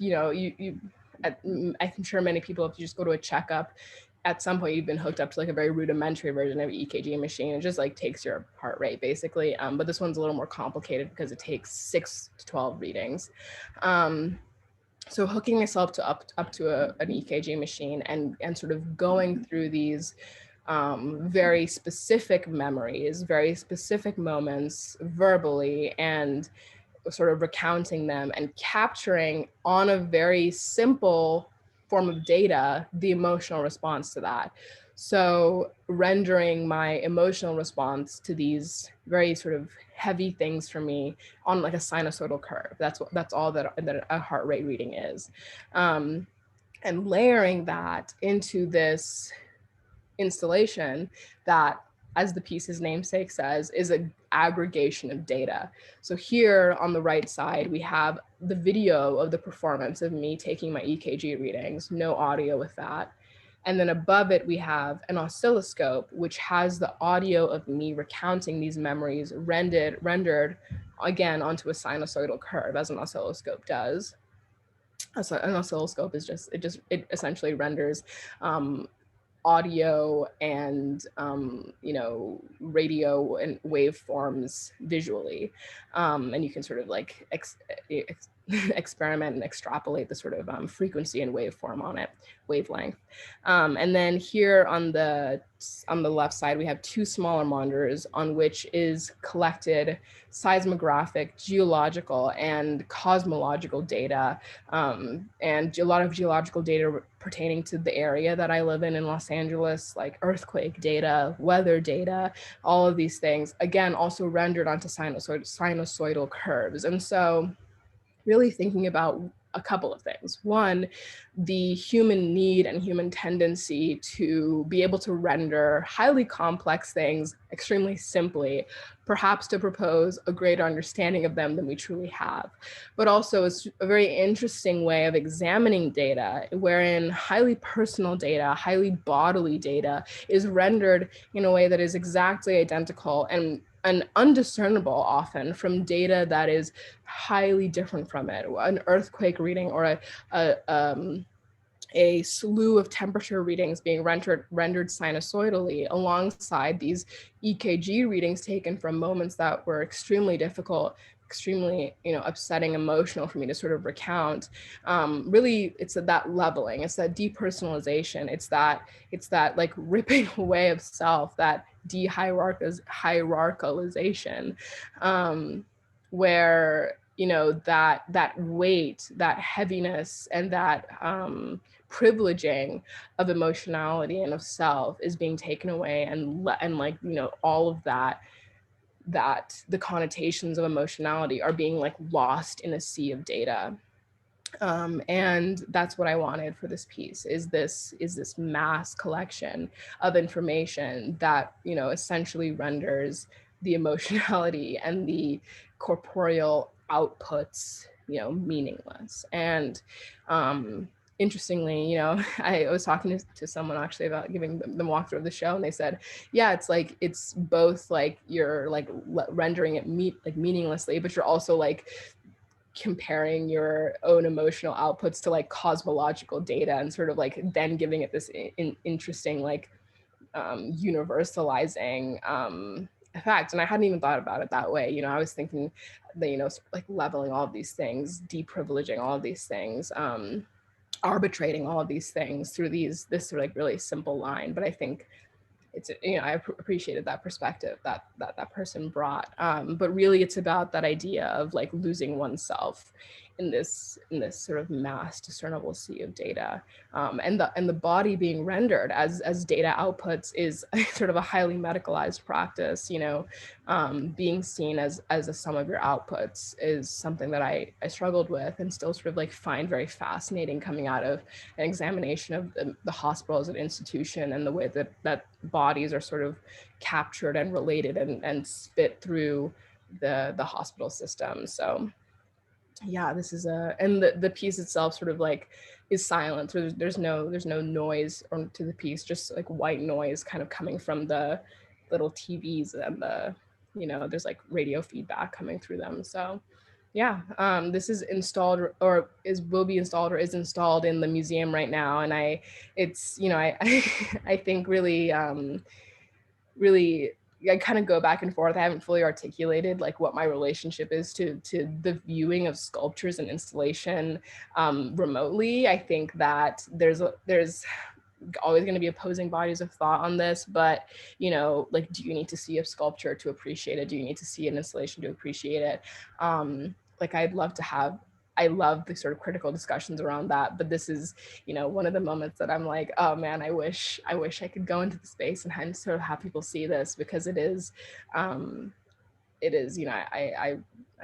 I'm sure many people, if you just go to a checkup, at some point you've been hooked up to a very rudimentary version of EKG machine. It just takes your heart rate basically. But this one's a little more complicated because it takes 6 to 12 readings. So hooking myself to up to an EKG machine and sort of going through these very specific memories, very specific moments verbally, and sort of recounting them and capturing on a very simple form of data the emotional response to that. So rendering my emotional response to these very sort of heavy things for me on a sinusoidal curve. That's all that a heart rate reading is. And layering that into this installation that, as the piece's namesake says, is an aggregation of data. So here on the right side, we have the video of the performance of me taking my EKG readings, no audio with that. And then above it, we have an oscilloscope, which has the audio of me recounting these memories rendered again onto a sinusoidal curve, as an oscilloscope does. So an oscilloscope is it essentially renders audio and radio and waveforms visually, and you can sort of experiment and extrapolate the sort of frequency and waveform on it, wavelength. And then here on the left side, we have two smaller monitors on which is collected seismographic, geological, and cosmological data, and a lot of geological data pertaining to the area that I live in Los Angeles, like earthquake data, weather data, all of these things, again, also rendered onto sinusoidal curves. And so really thinking about a couple of things. One, the human need and human tendency to be able to render highly complex things extremely simply, perhaps to propose a greater understanding of them than we truly have. But also it's a very interesting way of examining data, wherein highly personal data, highly bodily data is rendered in a way that is exactly identical and undiscernible often from data that is highly different from it. An earthquake reading or a slew of temperature readings being rendered sinusoidally alongside these EKG readings taken from moments that were extremely difficult, extremely, upsetting, emotional for me to sort of recount. Really, it's that leveling, it's that depersonalization, it's that like ripping away of self, that hierarchalization, where that weight, that heaviness, and that privileging of emotionality and of self is being taken away, and like all of that the connotations of emotionality are being like lost in a sea of data. And that's what I wanted for this piece, is this mass collection of information that essentially renders the emotionality and the corporeal outputs meaningless. And interestingly, I was talking to someone actually about giving them the walkthrough of the show, and they said, yeah, it's like it's both like you're like rendering it meaninglessly, but you're also like comparing your own emotional outputs to like cosmological data, and sort of like then giving it this interesting like universalizing effect. And I hadn't even thought about it that way. I was thinking that like leveling all of these things, deprivileging all of these things, arbitrating all of these things through this sort of like really simple line. But I think it's I appreciated that perspective that person brought, but really it's about that idea of like losing oneself in this sort of mass discernible sea of data, and the body being rendered as data outputs is sort of a highly medicalized practice. Being seen as a sum of your outputs is something that I struggled with and still sort of like find very fascinating, coming out of an examination of the hospital as an institution, and the way that bodies are sort of captured and related and spit through the hospital system. So yeah, this is and the piece itself sort of like is silent. So there's no noise to the piece, just like white noise kind of coming from the little TVs, and there's like radio feedback coming through them. So yeah, this is installed or will be installed or is installed in the museum right now. And it's I think really really I kind of go back and forth. I haven't fully articulated like what my relationship is to the viewing of sculptures and installation remotely. I think that there's always going to be opposing bodies of thought on this, but like, do you need to see a sculpture to appreciate it? Do you need to see an installation to appreciate it? Like, I love the sort of critical discussions around that, but this is one of the moments that I'm like, oh man, I wish I could go into the space and sort of have people see this, because it is I'm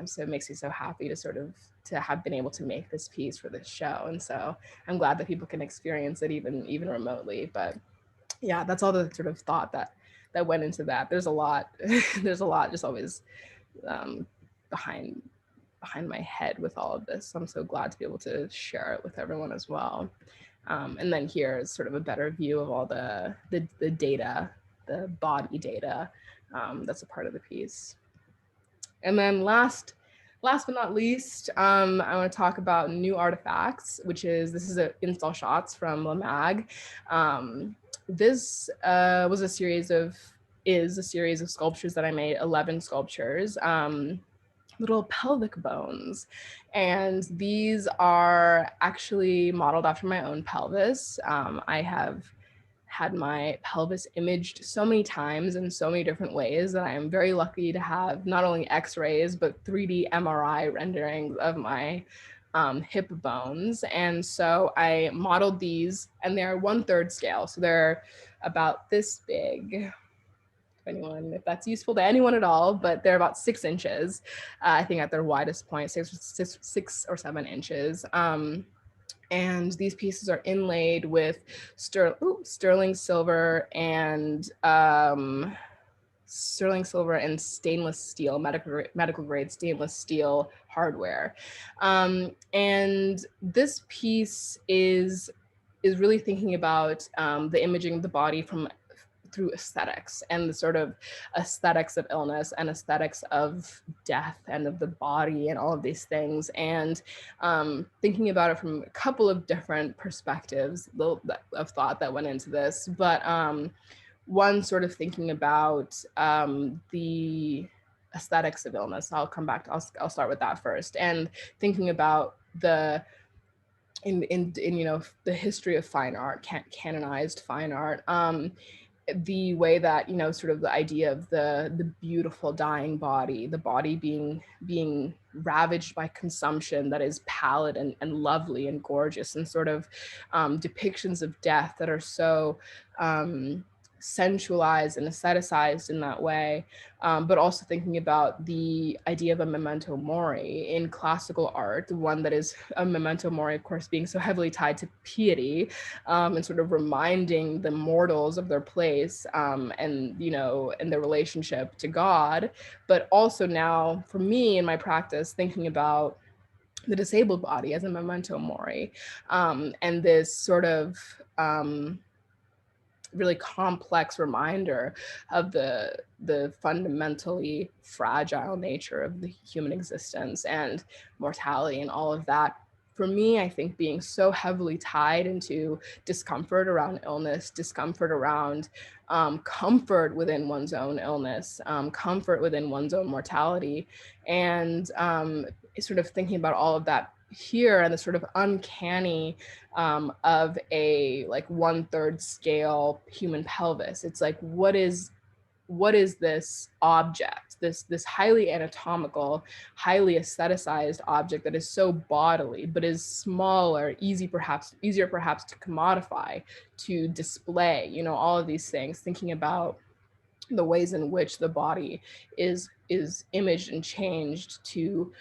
so, it makes me so happy to have been able to make this piece for this show. And so I'm glad that people can experience it even remotely. But yeah, that's all the sort of thought that went into that. There's a lot just always behind my head with all of this. So I'm so glad to be able to share it with everyone as well. And then here is sort of a better view of all the data, the body data that's a part of the piece. And then last but not least, I want to talk about new artifacts, this is install shots from LAMAG. This is a series of sculptures that I made, 11 sculptures. little pelvic bones. And these are actually modeled after my own pelvis. I have had my pelvis imaged so many times in so many different ways that I am very lucky to have not only x-rays, but 3D MRI renderings of my hip bones. And so I modeled these, and they're 1/3 scale. So they're about this big, if that's useful to anyone at all, but they're about 6 inches. I think at their widest point, 6 or 7 inches. And these pieces are inlaid with sterling silver and stainless steel, medical grade stainless steel hardware. And this piece is really thinking about the imaging of the body through aesthetics and the sort of aesthetics of illness and aesthetics of death and of the body and all of these things. And thinking about it from a couple of different perspectives of thought that went into this. But one sort of thinking about the aesthetics of illness. I'll come back, I'll start with that first. And thinking about in the history of fine art, canonized fine art, the way that sort of the idea of the beautiful dying body, the body being ravaged by consumption that is pallid and lovely and gorgeous, and sort of depictions of death that are so sensualized and aestheticized in that way, but also thinking about the idea of a memento mori in classical art, the one that is a memento mori, of course, being so heavily tied to piety, and sort of reminding the mortals of their place, and and their relationship to God. But also now, for me in my practice, thinking about the disabled body as a memento mori, and this sort of really complex reminder of the fundamentally fragile nature of the human existence and mortality and all of that. For me, I think being so heavily tied into discomfort around illness, discomfort around comfort within one's own illness, comfort within one's own mortality, and sort of thinking about all of that here and the sort of uncanny of a like 1/3 scale human pelvis. It's like, what is this object, this highly anatomical, highly aestheticized object that is so bodily, but is smaller, easier perhaps to commodify, to display, all of these things, thinking about the ways in which the body is imaged and changed to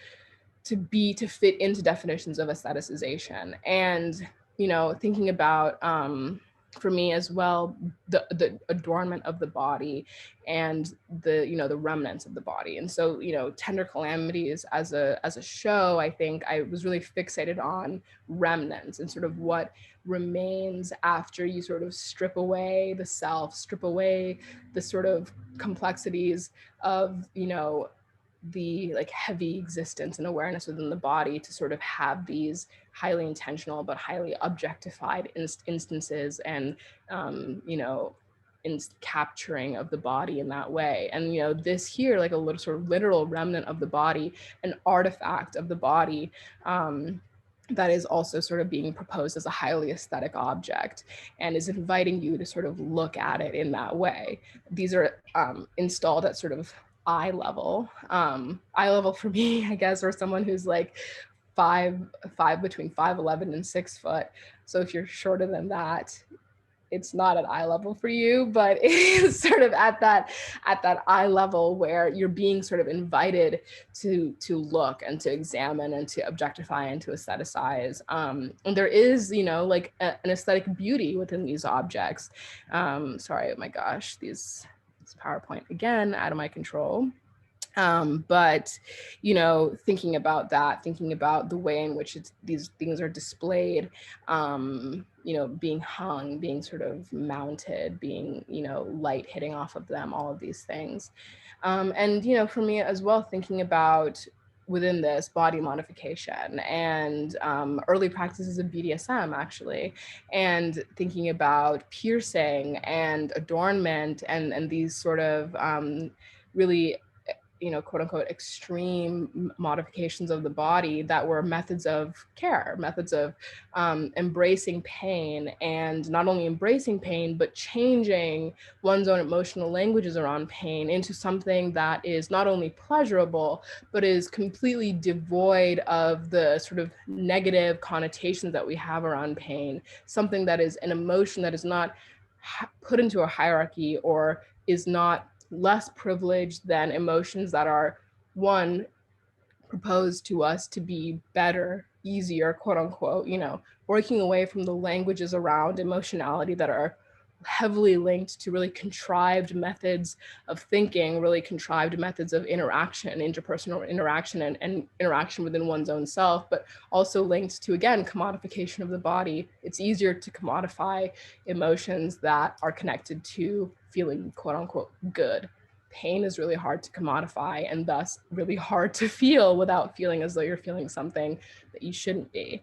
fit into definitions of aestheticization. And thinking about for me as well, the adornment of the body and the remnants of the body. And so Tender Calamities as a show, I think I was really fixated on remnants and sort of what remains after you sort of strip away the self, strip away the sort of complexities of the like heavy existence and awareness within the body, to sort of have these highly intentional but highly objectified instances and in capturing of the body in that way. And this here, like a little sort of literal remnant of the body, an artifact of the body, that is also sort of being proposed as a highly aesthetic object and is inviting you to sort of look at it in that way. These are installed at sort of eye level for me, I guess, or someone who's like between 5'11" and 6 foot. So if you're shorter than that, it's not at eye level for you, but it's sort of at that eye level where you're being sort of invited to look and to examine and to objectify and to aestheticize. And there is, like an aesthetic beauty within these objects. Sorry, oh my gosh, this PowerPoint again, out of my control. But thinking about that, thinking about the way in which these things are displayed, being hung, being sort of mounted, being light hitting off of them, all of these things. And for me as well, thinking about within this body modification and early practices of BDSM, actually, and thinking about piercing and adornment and these sort of really quote unquote extreme modifications of the body that were methods of care, methods of embracing pain, and not only embracing pain, but changing one's own emotional languages around pain into something that is not only pleasurable, but is completely devoid of the sort of negative connotations that we have around pain, something that is an emotion that is not put into a hierarchy or is not less privileged than emotions that are, one, proposed to us to be better, easier, quote unquote, working away from the languages around emotionality that are heavily linked to really contrived methods of thinking, really contrived methods of interaction, interpersonal interaction, and interaction within one's own self, but also linked to, again, commodification of the body. It's easier to commodify emotions that are connected to feeling, quote unquote, good. Pain is really hard to commodify, and thus really hard to feel without feeling as though you're feeling something that you shouldn't be.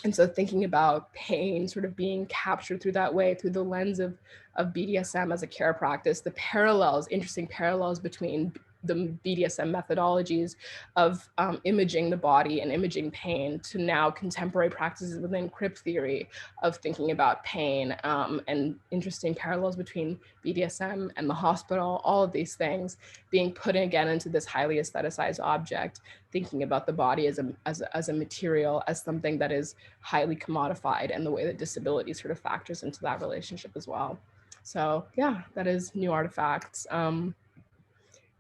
And so thinking about pain sort of being captured through that way, through the lens of BDSM as a care practice, the parallels, interesting parallels between the BDSM methodologies of imaging the body and imaging pain to now contemporary practices within crip theory of thinking about pain, and interesting parallels between BDSM and the hospital, all of these things being put again into this highly aestheticized object, thinking about the body as a material, as something that is highly commodified, and the way that disability sort of factors into that relationship as well. So yeah, that is New Artifacts.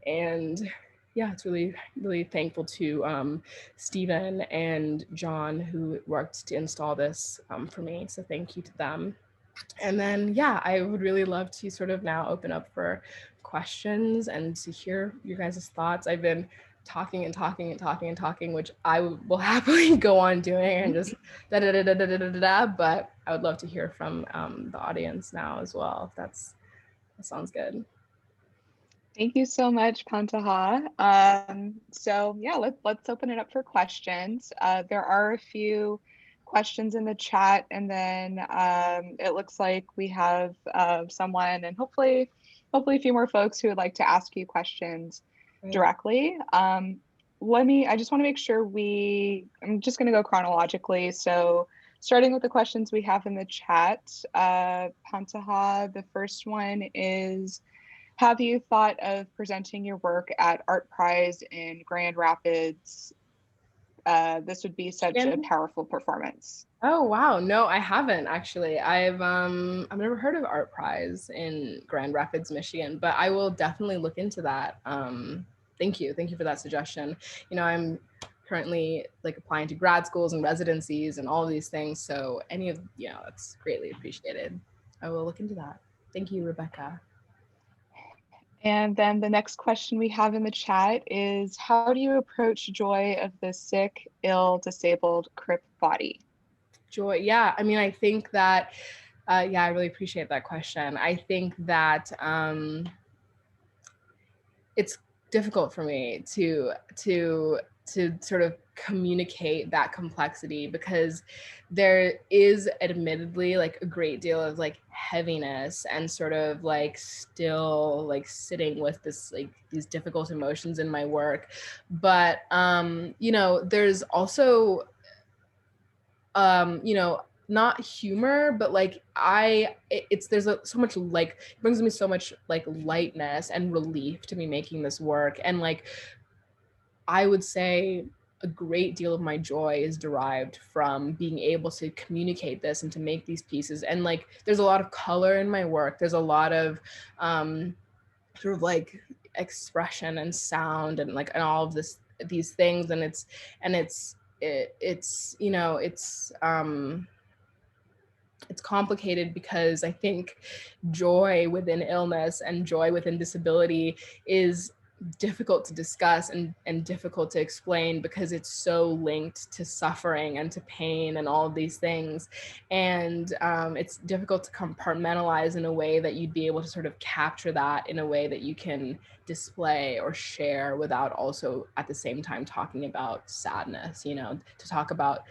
And yeah, it's really, really thankful to Stephen and John who worked to install this for me. So thank you to them. And then, yeah, I would really love to sort of now open up for questions and to hear your guys' thoughts. I've been talking and talking and talking and talking, which I will happily go on doing and just da da da da da da da da. But I would love to hear from the audience now as well, if that sounds good.
Thank you so much, Pantaha. So yeah, let's open it up for questions. There are a few questions in the chat, and then it looks like we have someone, and hopefully a few more folks who would like to ask you questions directly. I just want to make sure I'm just going to go chronologically. So starting with the questions we have in the chat, Pantaha, the first one is, have you thought of presenting your work at Art Prize in Grand Rapids? This would be such a powerful performance.
Oh wow, no, I haven't actually. I've never heard of Art Prize in Grand Rapids, Michigan, but I will definitely look into that. Thank you for that suggestion. I'm currently like applying to grad schools and residencies and all of these things, so any of that's greatly appreciated. I will look into that. Thank you, Rebecca.
And then the next question we have in the chat is, how do you approach joy of the sick, ill, disabled crip body?
Joy, yeah. I mean, I think that, I really appreciate that question. I think that it's difficult for me to sort of communicate that complexity, because there is admittedly like a great deal of like heaviness and sort of like still like sitting with this like these difficult emotions in my work. But there's also not humor, but like so much like, it brings me so much like lightness and relief to be making this work. And like, I would say a great deal of my joy is derived from being able to communicate this and to make these pieces. And like, there's a lot of color in my work. There's a lot of sort of like expression and sound and like, and all of these things. And it's complicated because I think joy within illness and joy within disability is difficult to discuss and difficult to explain, because it's so linked to suffering and to pain and all of these things. And it's difficult to compartmentalize in a way that you'd be able to sort of capture that in a way that you can display or share without also at the same time talking about sadness. To talk about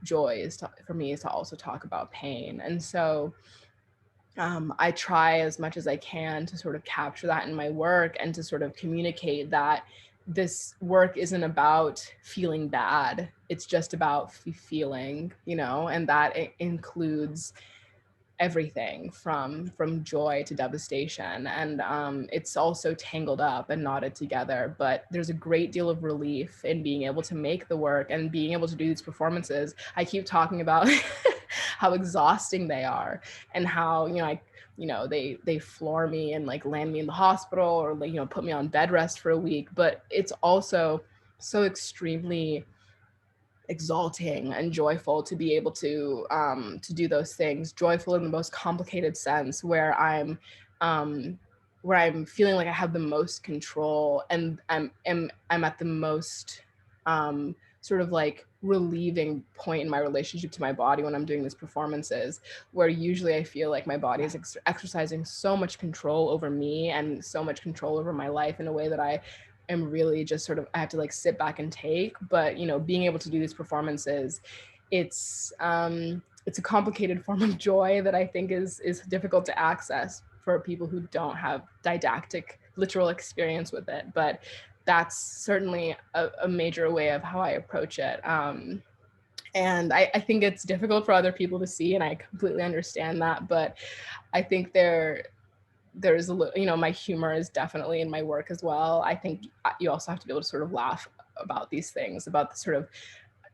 joy for me is to also talk about pain. And so I try as much as I can to sort of capture that in my work and to sort of communicate that this work isn't about feeling bad. It's just about feeling, and that it includes everything from joy to devastation, and it's also tangled up and knotted together, but there's a great deal of relief in being able to make the work and being able to do these performances. I keep talking about how exhausting they are, and how they floor me and like land me in the hospital, or like put me on bed rest for a week, but it's also so extremely exalting and joyful to be able to do those things. Joyful in the most complicated sense, where I'm feeling like I have the most control, and I'm at the most sort of like relieving point in my relationship to my body when I'm doing these performances, where usually I feel like my body is exercising so much control over me and so much control over my life in a way that I am really just sort of, I have to like sit back and take. But being able to do these performances, it's a complicated form of joy that I think is difficult to access for people who don't have didactic literal experience with it. But that's certainly a major way of how I approach it. And I think it's difficult for other people to see, and I completely understand that. But I think there's a little, my humor is definitely in my work as well. I think you also have to be able to sort of laugh about these things, about the sort of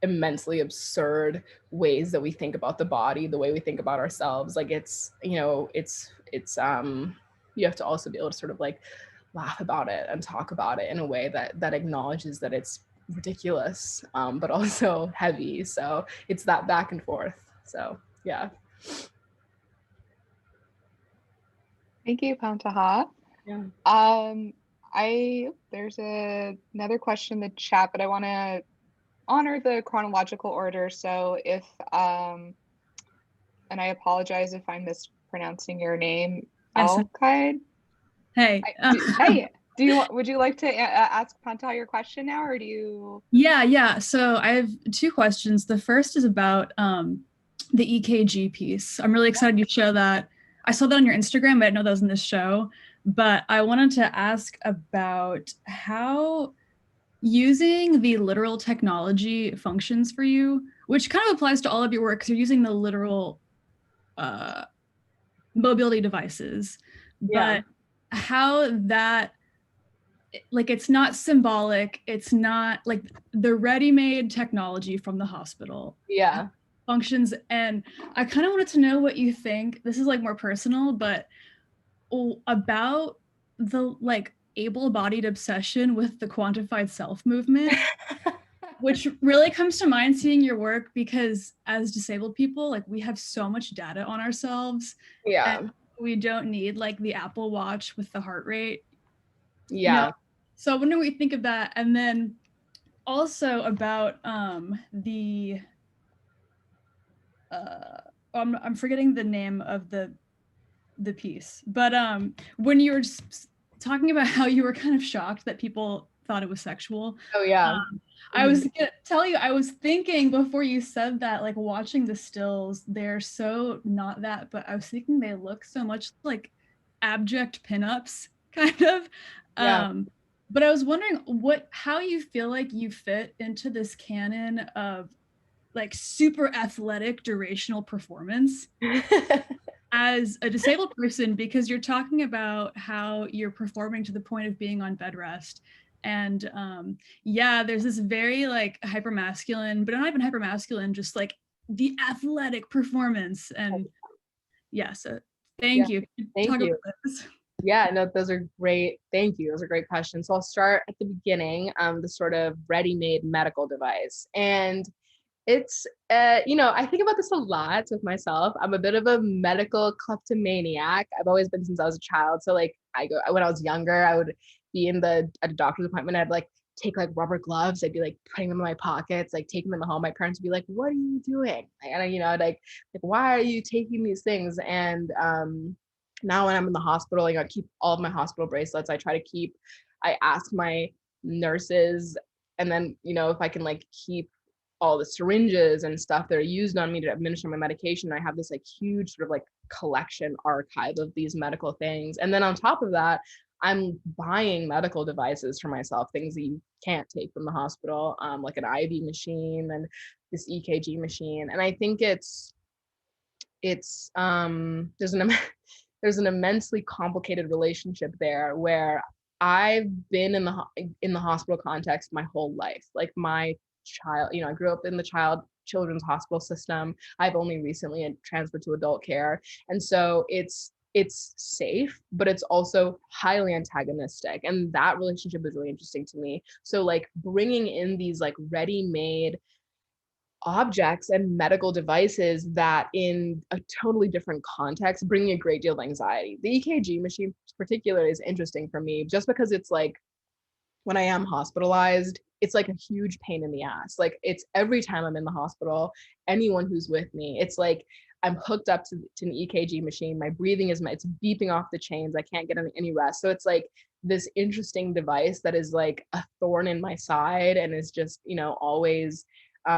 immensely absurd ways that we think about the body, the way we think about ourselves. Like it's you have to also be able to sort of like laugh about it and talk about it in a way that acknowledges that it's ridiculous, but also heavy. So it's that back and forth. So yeah.
Thank you, Pantaha.
Yeah.
There's another question in the chat, but I want to honor the chronological order. So if and I apologize if I'm mispronouncing your name,
Yes.
Alkaid.
Hey.
Hey. Would you like to ask Pantaha your question now, or do you?
Yeah. So I have two questions. The first is about the EKG piece. I'm really excited you show that. I saw that on your Instagram, but I didn't know that was in this show. But I wanted to ask about how using the literal technology functions for you, which kind of applies to all of your work because you're using the literal mobility devices.
Yeah.
But how that, like, it's not symbolic, it's not like the ready-made technology from the hospital.
Yeah.
Functions. And I kind of wanted to know what you think, this is like more personal, but about the like able-bodied obsession with the quantified self movement, which really comes to mind seeing your work, because as disabled people, like we have so much data on ourselves.
Yeah.
And we don't need like the Apple Watch with the heart rate.
Yeah.
So I wonder what you think of that. And then also about the I'm forgetting the name of the piece, but when you were talking about how you were kind of shocked that people thought it was sexual.
Oh yeah.
I was gonna tell you, I was thinking before you said that, like watching the stills, they're so not that, but I was thinking they look so much like abject pinups, kind of.
Yeah.
But I was wondering how you feel like you fit into this canon of like super athletic durational performance as a disabled person, because you're talking about how you're performing to the point of being on bed rest. And there's this very like hypermasculine, but not even hypermasculine, just like the athletic performance. And so thank you.
Thank you. Yeah, no, those are great. Thank you. Those are great questions. So I'll start at the beginning, the sort of ready-made medical device. And it's, I think about this a lot with myself. I'm a bit of a medical kleptomaniac. I've always been since I was a child. So like when I was younger, I would be at a doctor's appointment. I'd like take like rubber gloves. I'd be like putting them in my pockets, like taking them home. My parents would be like, "What are you doing?" And like, why are you taking these things? And now when I'm in the hospital, I keep all of my hospital bracelets. I ask my nurses, and then, if I can like keep all the syringes and stuff that are used on me to administer my medication. I have this like huge sort of like collection archive of these medical things. And then on top of that, I'm buying medical devices for myself, things that you can't take from the hospital, like an IV machine and this EKG machine. And I think there's there's an immensely complicated relationship there, where I've been in the hospital context my whole life. Like my child, I grew up in the children's hospital system. I've only recently transferred to adult care, and so it's safe, but it's also highly antagonistic, and that relationship is really interesting to me. So like bringing in these like ready-made objects and medical devices that in a totally different context bring a great deal of anxiety. The EKG machine particularly is interesting for me just because it's like, when I am hospitalized, it's like a huge pain in the ass. Like it's every time I'm in the hospital, anyone who's with me, it's like I'm hooked up to an EKG machine. My breathing it's beeping off the chains. I can't get any rest. So it's like this interesting device that is like a thorn in my side and is just, always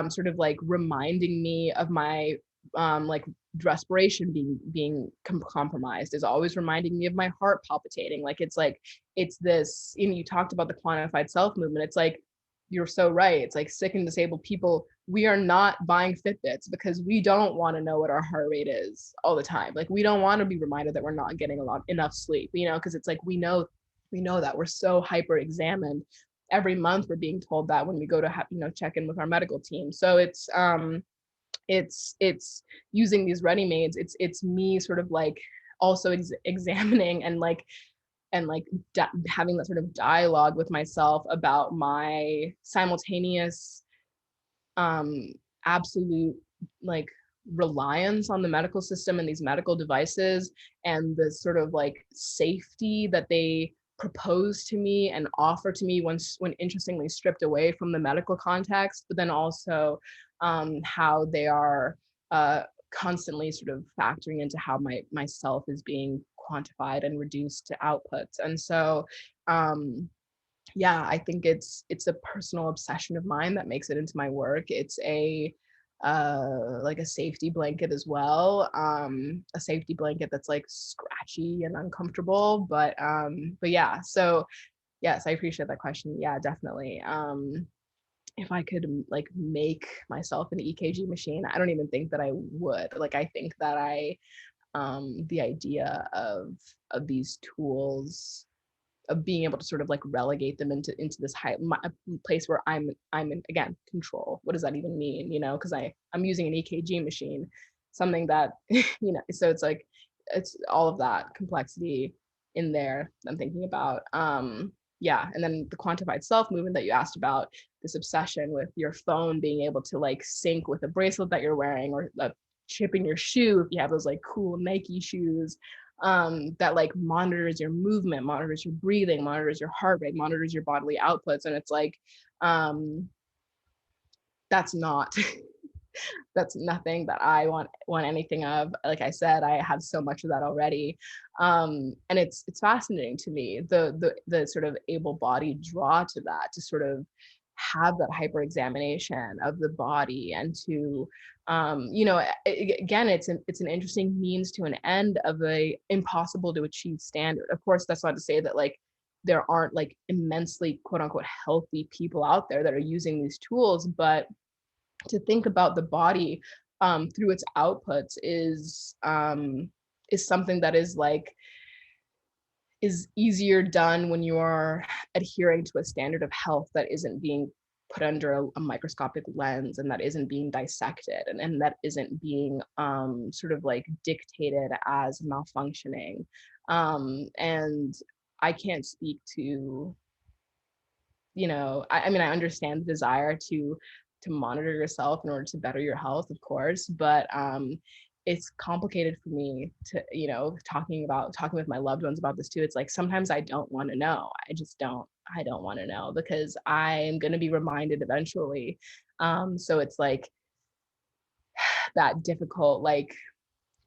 sort of like reminding me of my like respiration being compromised, is always reminding me of my heart palpitating. Like it's this, you talked about the quantified self movement. It's like, you're so right. It's like sick and disabled people, we are not buying Fitbits because we don't want to know what our heart rate is all the time. Like we don't want to be reminded that we're not getting enough sleep, because it's like we know that we're so hyper examined. Every month we're being told that when we go to check in with our medical team. So it's using these ready-mades. It's me sort of like also examining and having that sort of dialogue with myself about my simultaneous absolute like reliance on the medical system and these medical devices, and the sort of like safety that they propose to me and offer to me when interestingly stripped away from the medical context, but then also how they are constantly sort of factoring into how myself is being quantified and reduced to outputs. And so yeah, I think it's a personal obsession of mine that makes it into my work. It's a like a safety blanket as well, a safety blanket that's like scratchy and uncomfortable, but yeah. So yes, I appreciate that question. Yeah, definitely. If I could like make myself an EKG machine, I don't even think that I would. Like I think that the idea of these tools, of being able to sort of like relegate them into this place where I'm in, again, control. What does that even mean? Because I'm using an EKG machine, something that so it's like it's all of that complexity in there I'm thinking about. Yeah, and then the quantified self movement that you asked about, this obsession with your phone being able to like sync with a bracelet that you're wearing, or a chip in your shoe if you have those like cool Nike shoes, that like monitors your movement, monitors your breathing, monitors your heart rate, monitors your bodily outputs. And it's like that's not that's nothing that I want anything of. Like I said, I have so much of that already. And it's fascinating to me, the sort of able-bodied draw to that, to sort of have that hyper examination of the body, and to again, it's an interesting means to an end of a impossible to achieve standard. Of course, that's not to say that like there aren't like immensely quote unquote healthy people out there that are using these tools, but to think about the body through its outputs is something that is easier done when you are adhering to a standard of health that isn't being put under a microscopic lens, and that isn't being dissected, and that isn't being sort of like dictated as malfunctioning. And I can't speak to, I mean, I understand the desire to monitor yourself in order to better your health, of course, but it's complicated for me to, talking with my loved ones about this too. It's like sometimes I don't want to know. I don't want to know, because I am going to be reminded eventually. So it's like that difficult, like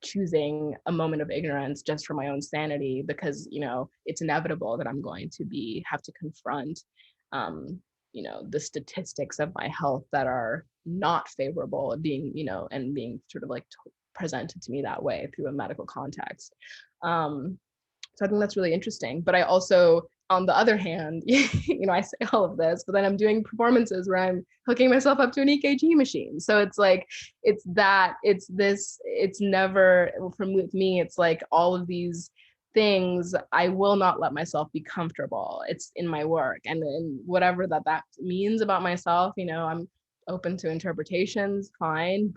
choosing a moment of ignorance just for my own sanity, because it's inevitable that I'm going to have to confront you know, the statistics of my health that are not favorable being, you know, and being sort of like presented to me that way through a medical context. So I think that's really interesting. But I also, on the other hand, you know, I say all of this, but then I'm doing performances where I'm hooking myself up to an EKG machine. So it's like, it's never, with me, it's like all of these things, I will not let myself be comfortable. It's in my work, and whatever that means about myself, you know, I'm open to interpretations, fine.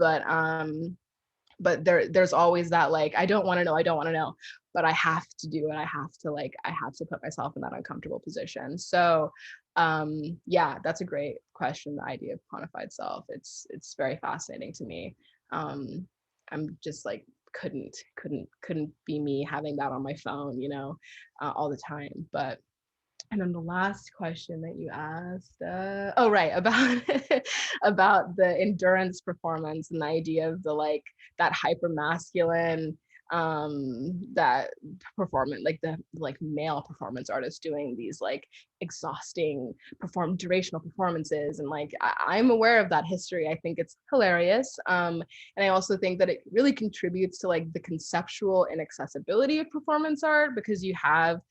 But there's always that, like, I don't want to know, but I have to do it. I have to put myself in that uncomfortable position. So yeah, that's a great question. The idea of quantified self, it's very fascinating to me. I'm just like, couldn't be me having that on my phone, you know, all the time. But and then the last question that you asked, oh right, about about the endurance performance and the idea of the, like, that hyper masculine, that performance, like the male performance artists doing these like exhausting durational performances, and like I'm aware of that history. I think it's hilarious, and I also think that it really contributes to like the conceptual inaccessibility of performance art, because you have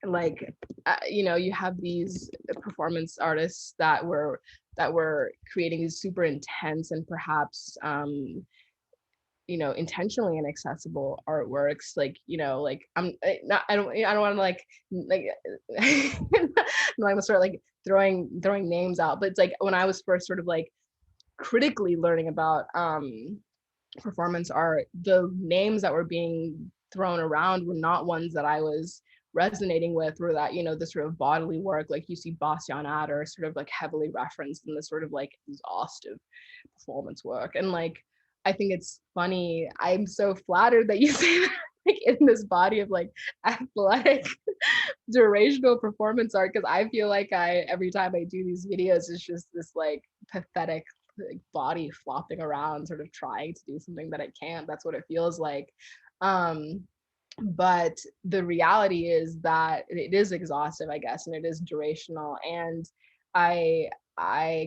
like you know, you have these performance artists that were creating these super intense and perhaps you know, intentionally inaccessible artworks, like, you know, like I don't want to like I'm gonna start like throwing names out, but it's like when I was first sort of like critically learning about performance art, the names that were being thrown around were not ones that I was resonating with, or that, you know, the sort of bodily work, like you see Bastian Adder sort of like heavily referenced in this sort of like exhaustive performance work. And like, I think it's funny, I'm so flattered that you say that, like in this body of like athletic durational performance art, because I feel like every time I do these videos, it's just this like pathetic like body flopping around, sort of trying to do something that it can't. That's what it feels like. But the reality is that it is exhaustive, I guess, and it is durational. And I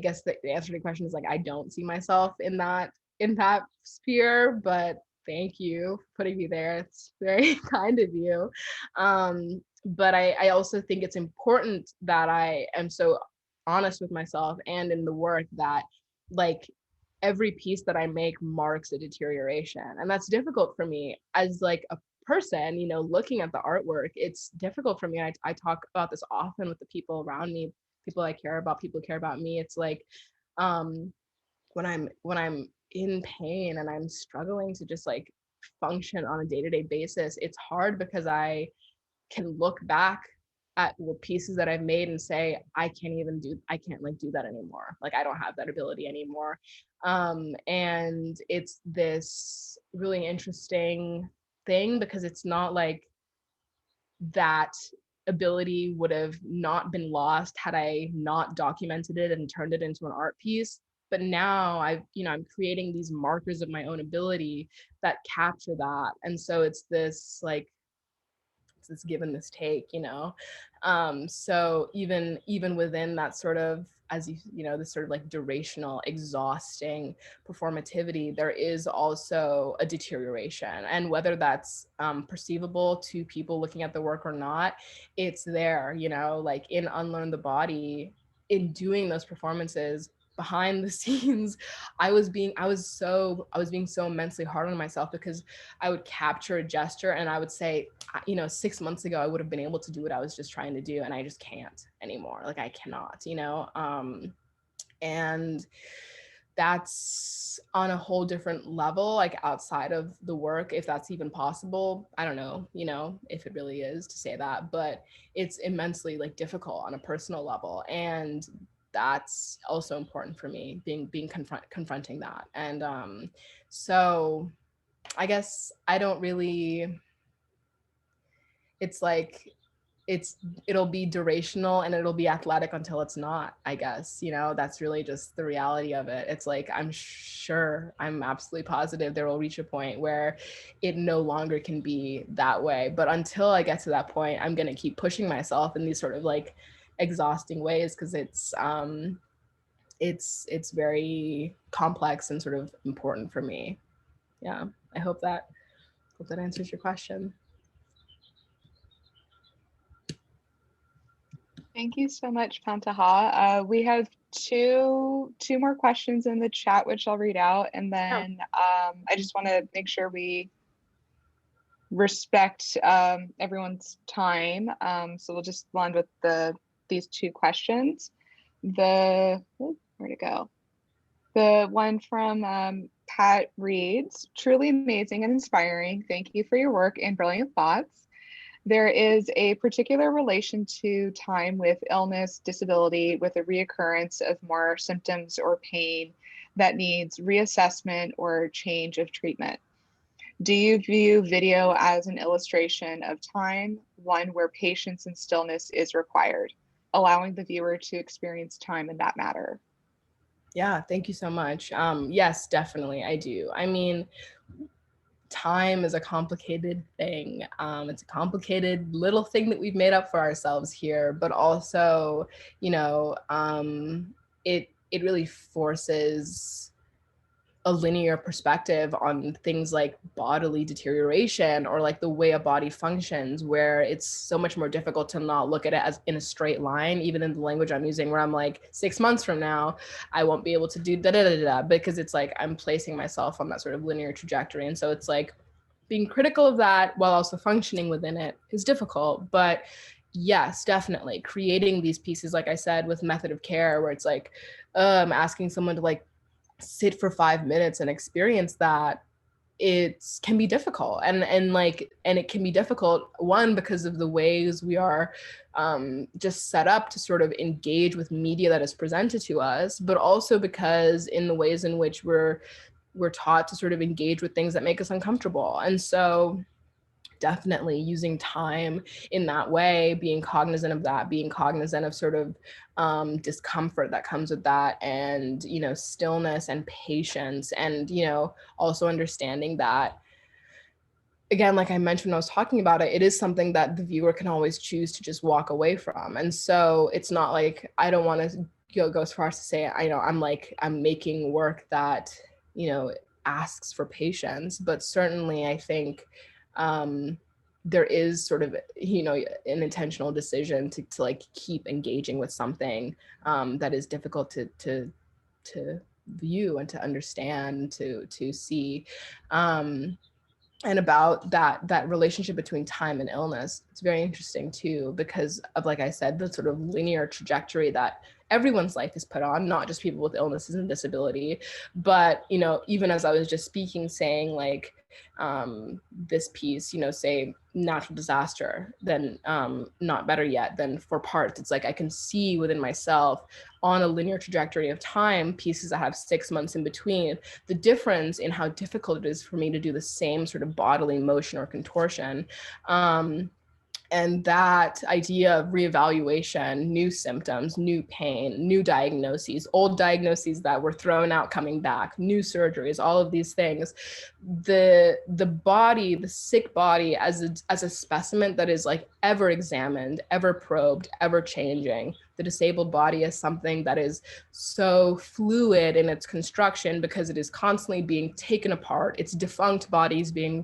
guess the answer to the question is like, I don't see myself in that sphere, but thank you for putting me there. It's very kind of you. But I also think it's important that I am so honest with myself and in the work that like every piece that I make marks a deterioration. And that's difficult for me as like a person, you know, looking at the artwork. It's difficult for me. I talk about this often with the people around me, people I care about, people who care about me. It's like when I'm in pain and I'm struggling to just like function on a day-to-day basis, it's hard because I can look back at the pieces that I've made and say, I can't like do that anymore. Like I don't have that ability anymore. And it's this really interesting thing, because it's not like that ability would have not been lost had I not documented it and turned it into an art piece. But now I'm creating these markers of my own ability that capture that. And so it's this like, this give and this take, you know. So even within that sort of, as you know, this sort of like durational, exhausting performativity, there is also a deterioration. And whether that's perceivable to people looking at the work or not, it's there, you know, like in Unlearn the Body, in doing those performances behind the scenes, I was being so immensely hard on myself, because I would capture a gesture and I would say, you know, 6 months ago I would have been able to do what I was just trying to do, and I just can't anymore. Like I cannot, you know. And that's on a whole different level, like outside of the work, if that's even possible. I don't know, you know, if it really is to say that, but it's immensely like difficult on a personal level. And that's also important for me, being confronting that. And so I guess I don't really, it's like it'll be durational and it'll be athletic until it's not, I guess, you know. That's really just the reality of it. It's like, I'm absolutely positive there will reach a point where it no longer can be that way. But until I get to that point, I'm going to keep pushing myself in these sort of like exhausting ways, because it's very complex and sort of important for me. Yeah, I hope that answers your question.
Thank you so much, Pantaha. We have two more questions in the chat, which I'll read out, and then I just want to make sure we respect everyone's time. So we'll just land with these two questions. Where'd it go? The one from Pat reads, truly amazing and inspiring. Thank you for your work and brilliant thoughts. There is a particular relation to time with illness, disability, with a reoccurrence of more symptoms or pain that needs reassessment or change of treatment. Do you view video as an illustration of time, one where patience and stillness is required, allowing the viewer to experience time in that matter?
Yeah, thank you so much. Yes, definitely, I do. I mean, time is a complicated thing. It's a complicated little thing that we've made up for ourselves here, but also, you know, it really forces a linear perspective on things like bodily deterioration or like the way a body functions, where it's so much more difficult to not look at it as in a straight line, even in the language I'm using, where I'm like 6 months from now, I won't be able to do da da da da, because it's like I'm placing myself on that sort of linear trajectory. And so it's like being critical of that while also functioning within it is difficult. But yes, definitely creating these pieces, like I said, with method of care, where it's like asking someone to like sit for 5 minutes and experience that, it can be difficult. And it can be difficult, one, because of the ways we are just set up to sort of engage with media that is presented to us, but also because in the ways in which we're taught to sort of engage with things that make us uncomfortable. And so definitely using time in that way, being cognizant of that, being cognizant of sort of discomfort that comes with that, and, you know, stillness and patience, and, you know, also understanding that, again, like I mentioned when I was talking about it, it is something that the viewer can always choose to just walk away from. And so it's not like, I don't want to go as far as to say, I'm making work that, you know, asks for patience, but certainly I think there is sort of, you know, an intentional decision to like keep engaging with something that is difficult to view and to understand, to see. And about that relationship between time and illness, it's very interesting too, because of, like I said, the sort of linear trajectory that everyone's life is put on, not just people with illnesses and disability. But, you know, even as I was just speaking, saying like this piece, you know, say natural disaster, then not better yet, then for parts, it's like I can see within myself on a linear trajectory of time pieces that have 6 months in between, the difference in how difficult it is for me to do the same sort of bodily motion or contortion. And that idea of reevaluation, new symptoms, new pain, new diagnoses, old diagnoses that were thrown out coming back, new surgeries, all of these things, the body, the sick body as a specimen that is like ever examined, ever probed, ever changing. The disabled body is something that is so fluid in its construction because it is constantly being taken apart. Its defunct bodies being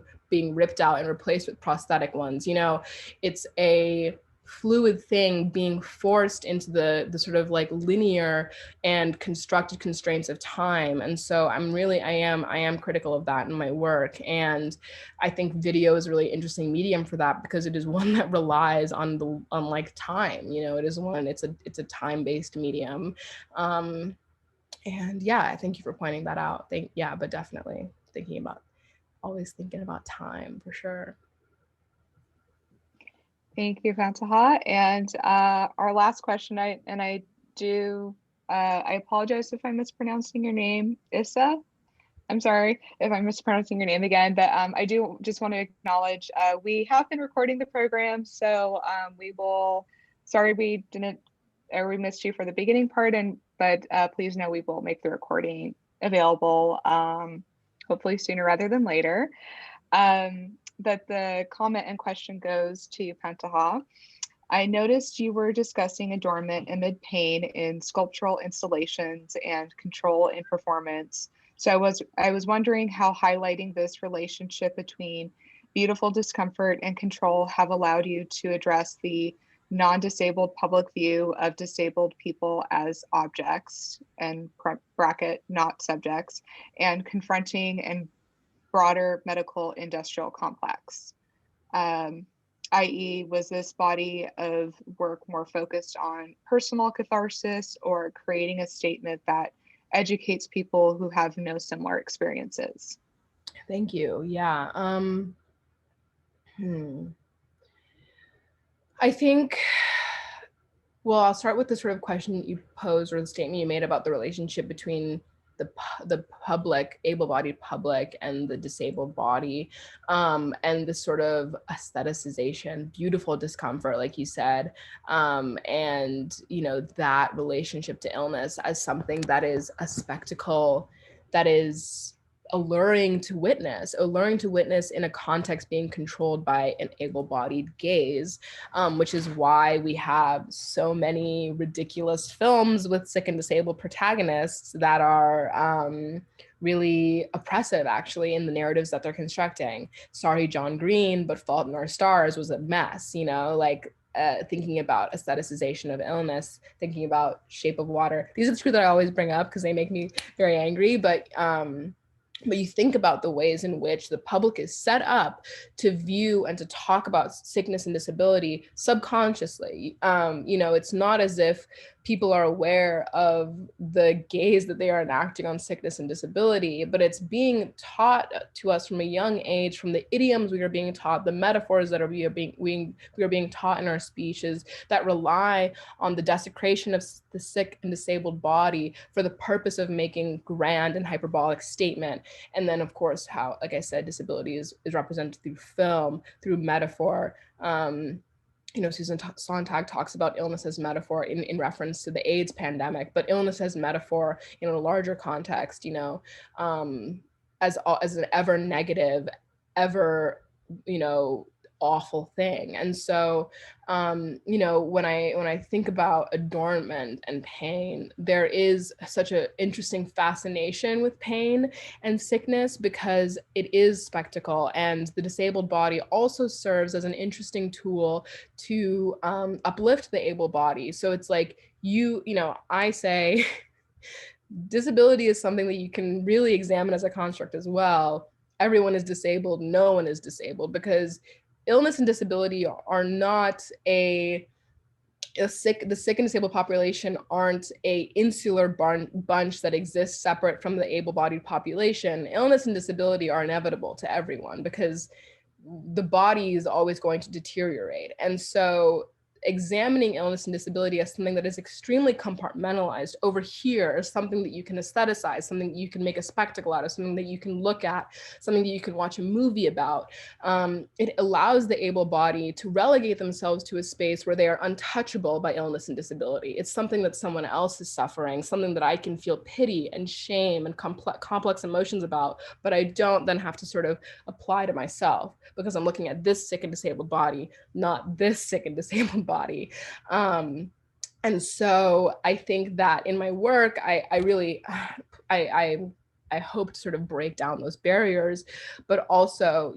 ripped out and replaced with prosthetic ones. You know, it's a fluid thing being forced into the sort of like linear and constructed constraints of time. And so I am critical of that in my work. And I think video is a really interesting medium for that, because it is one that relies on like time. You know, it's a time-based medium. And yeah, thank you for pointing that out. But definitely always thinking about time for sure.
Thank you, Pantaha. And our last question, I apologize if I'm mispronouncing your name, Issa. I'm sorry if I'm mispronouncing your name again, but I do just want to acknowledge we have been recording the program, so sorry we missed you for the beginning part, but please know we will make the recording available hopefully sooner rather than later. But the comment and question goes to Pantaha. I noticed you were discussing adornment amid pain in sculptural installations and control in performance. So I was wondering how highlighting this relationship between beautiful discomfort and control have allowed you to address the non-disabled public view of disabled people as objects and bracket not subjects, and confronting and broader medical industrial complex. Um, i.e., was this body of work more focused on personal catharsis or creating a statement that educates people who have no similar experiences?
Thank you. Yeah. I think, well, I'll start with the sort of question that you posed, or the statement you made about the relationship between the public, able-bodied public, and the disabled body, and the sort of aestheticization, beautiful discomfort, like you said, and that relationship to illness as something that is a spectacle that is alluring to witness in a context being controlled by an able-bodied gaze, which is why we have so many ridiculous films with sick and disabled protagonists that are really oppressive, actually, in the narratives that they're constructing. Sorry, John Green, but Fault in Our Stars was a mess, thinking about aestheticization of illness, thinking about Shape of Water. These are the two that I always bring up because they make me very angry, but you think about the ways in which the public is set up to view and to talk about sickness and disability subconsciously. It's not as if people are aware of the gaze that they are enacting on sickness and disability, but it's being taught to us from a young age, from the idioms we are being taught, the metaphors that we are being taught in our speeches that rely on the desecration of the sick and disabled body for the purpose of making grand and hyperbolic statement. And then, of course, how, like I said, disability is represented through film, through metaphor. Susan Sontag talks about illness as metaphor in reference to the AIDS pandemic, but illness as metaphor in a larger context, as an ever negative, ever, awful thing. And so, when I think about adornment and pain, there is such an interesting fascination with pain and sickness because it is spectacle, and the disabled body also serves as an interesting tool to uplift the able body. So it's like I say disability is something that you can really examine as a construct as well. Everyone is disabled, no one is disabled, because illness and disability are not the sick and disabled population aren't a insular bunch that exists separate from the able-bodied population. Illness and disability are inevitable to everyone because the body is always going to deteriorate. And so examining illness and disability as something that is extremely compartmentalized over here is something that you can aestheticize, something that you can make a spectacle out of, something that you can look at, something that you can watch a movie about. It allows the able body to relegate themselves to a space where they are untouchable by illness and disability. It's something that someone else is suffering, something that I can feel pity and shame and complex emotions about, but I don't then have to sort of apply to myself because I'm looking at this sick and disabled body, not this sick and disabled body. And so I think that in my work, I really hope to sort of break down those barriers, but also,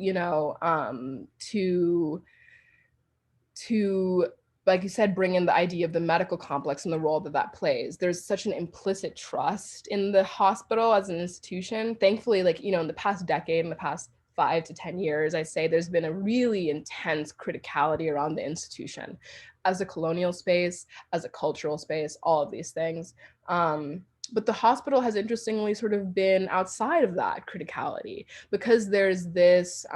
to, like you said, bring in the idea of the medical complex and the role that plays. There's such an implicit trust in the hospital as an institution. Thankfully, in the past decade, in the past 5 to 10 years, I say there's been a really intense criticality around the institution as a colonial space, as a cultural space, all of these things. But the hospital has interestingly sort of been outside of that criticality because there's this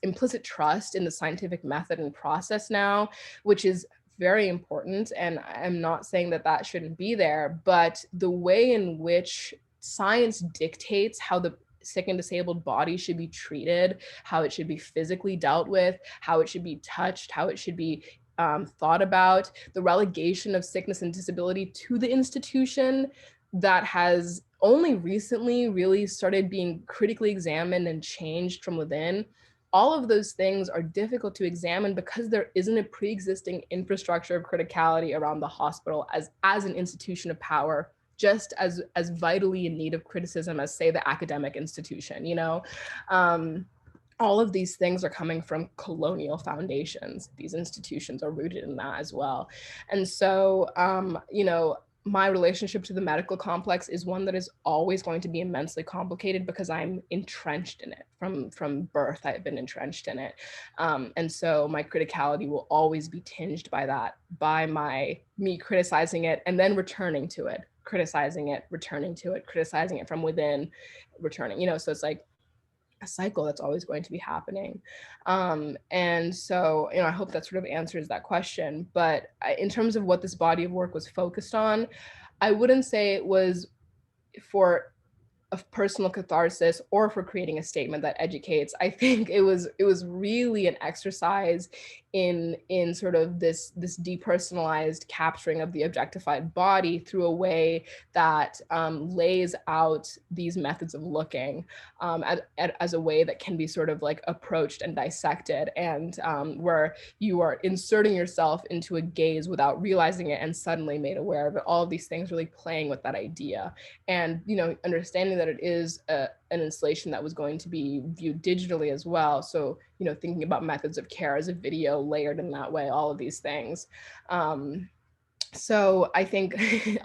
implicit trust in the scientific method and process now, which is very important. And I'm not saying that shouldn't be there, but the way in which science dictates how the sick and disabled body should be treated, how it should be physically dealt with, how it should be touched, how it should be thought about, the relegation of sickness and disability to the institution that has only recently really started being critically examined and changed from within. all of those things are difficult to examine because there isn't a pre-existing infrastructure of criticality around the hospital as an institution of power, just as vitally in need of criticism as, say, the academic institution, you know? All of these things are coming from colonial foundations. These institutions are rooted in that as well. And so, you know, my relationship to the medical complex is one that is always going to be immensely complicated because I'm entrenched in it from birth. I've been entrenched in it, and so my criticality will always be tinged by that, by me criticizing it and then returning to it, criticizing it, returning to it, criticizing it from within, returning. You know, so it's like a cycle that's always going to be happening. And so, you know, I hope that sort of answers that question. But in terms of what this body of work was focused on, I wouldn't say it was for of personal catharsis or for creating a statement that educates. I think it was really an exercise in sort of this depersonalized capturing of the objectified body through a way that lays out these methods of looking as a way that can be sort of like approached and dissected, and where you are inserting yourself into a gaze without realizing it and suddenly made aware of it. All of these things really playing with that idea, and, you know, understanding that it is an installation that was going to be viewed digitally as well. So, you know, thinking about methods of care as a video layered in that way, all of these things. So I think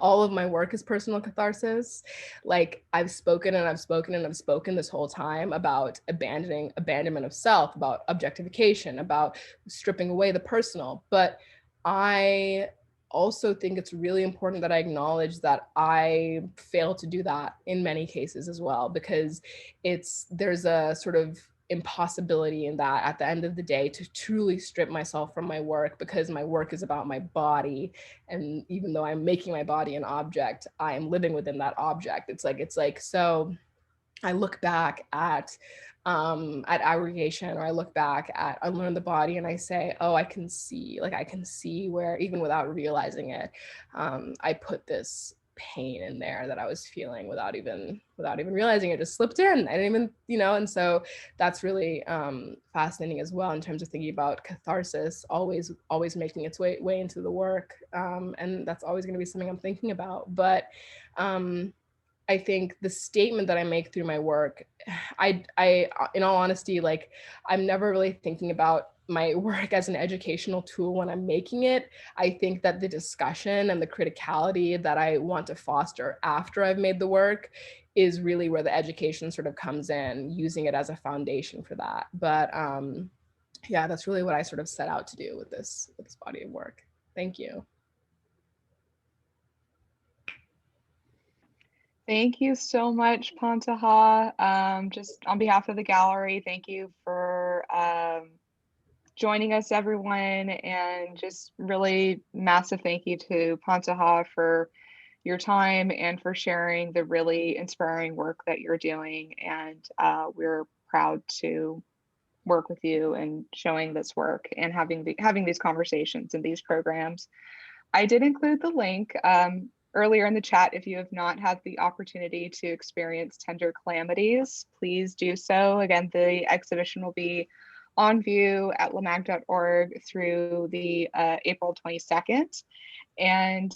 all of my work is personal catharsis. Like, I've spoken and I've spoken and I've spoken this whole time about abandonment of self, about objectification, about stripping away the personal. But I also think it's really important that I acknowledge that I fail to do that in many cases as well, because there's a sort of impossibility in that at the end of the day to truly strip myself from my work, because my work is about my body. And even though I'm making my body an object, I am living within that object. It's like, so I look back at aggregation, or I look back at Unlearn the Body, and I say, oh, I can see where, even without realizing it, I put this pain in there that I was feeling without even realizing it. Just slipped in. I didn't even, you know. And so that's really fascinating as well in terms of thinking about catharsis always making its way into the work, and that's always going to be something I'm thinking about. But I think the statement that I make through my work, I, in all honesty, like, I'm never really thinking about my work as an educational tool when I'm making it. I think that the discussion and the criticality that I want to foster after I've made the work is really where the education sort of comes in, using it as a foundation for that. But yeah, that's really what I sort of set out to do with this body of work. Thank you.
Thank you so much, Pantaha. Just on behalf of the gallery, thank you for joining us, everyone, and just really massive thank you to Pantaha for your time and for sharing the really inspiring work that you're doing. And we're proud to work with you and showing this work and having these conversations and these programs. I did include the link earlier in the chat. If you have not had the opportunity to experience Tender Calamities, please do so. Again, the exhibition will be on view at lamag.org through the April 22nd. And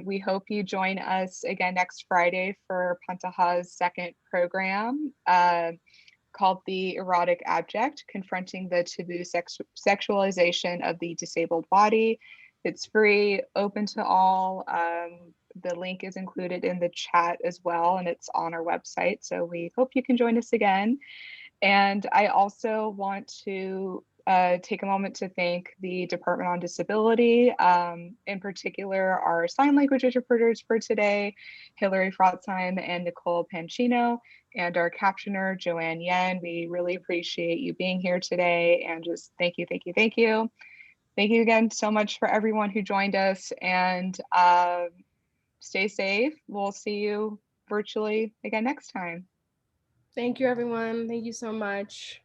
we hope you join us again next Friday for Pantaha's second program called The Erotic Abject, Confronting the Taboo Sexualization of the Disabled Body. It's free, open to all. The link is included in the chat as well, and it's on our website. So we hope you can join us again. And I also want to take a moment to thank the Department on Disability, in particular our sign language interpreters for today, Hillary Frotzheim and Nicole Pancino, and our captioner, Joanne Yen. We really appreciate you being here today, and just thank you, thank you, thank you. Thank you again so much for everyone who joined us, and stay safe. We'll see you virtually again next time.
Thank you, everyone. Thank you so much.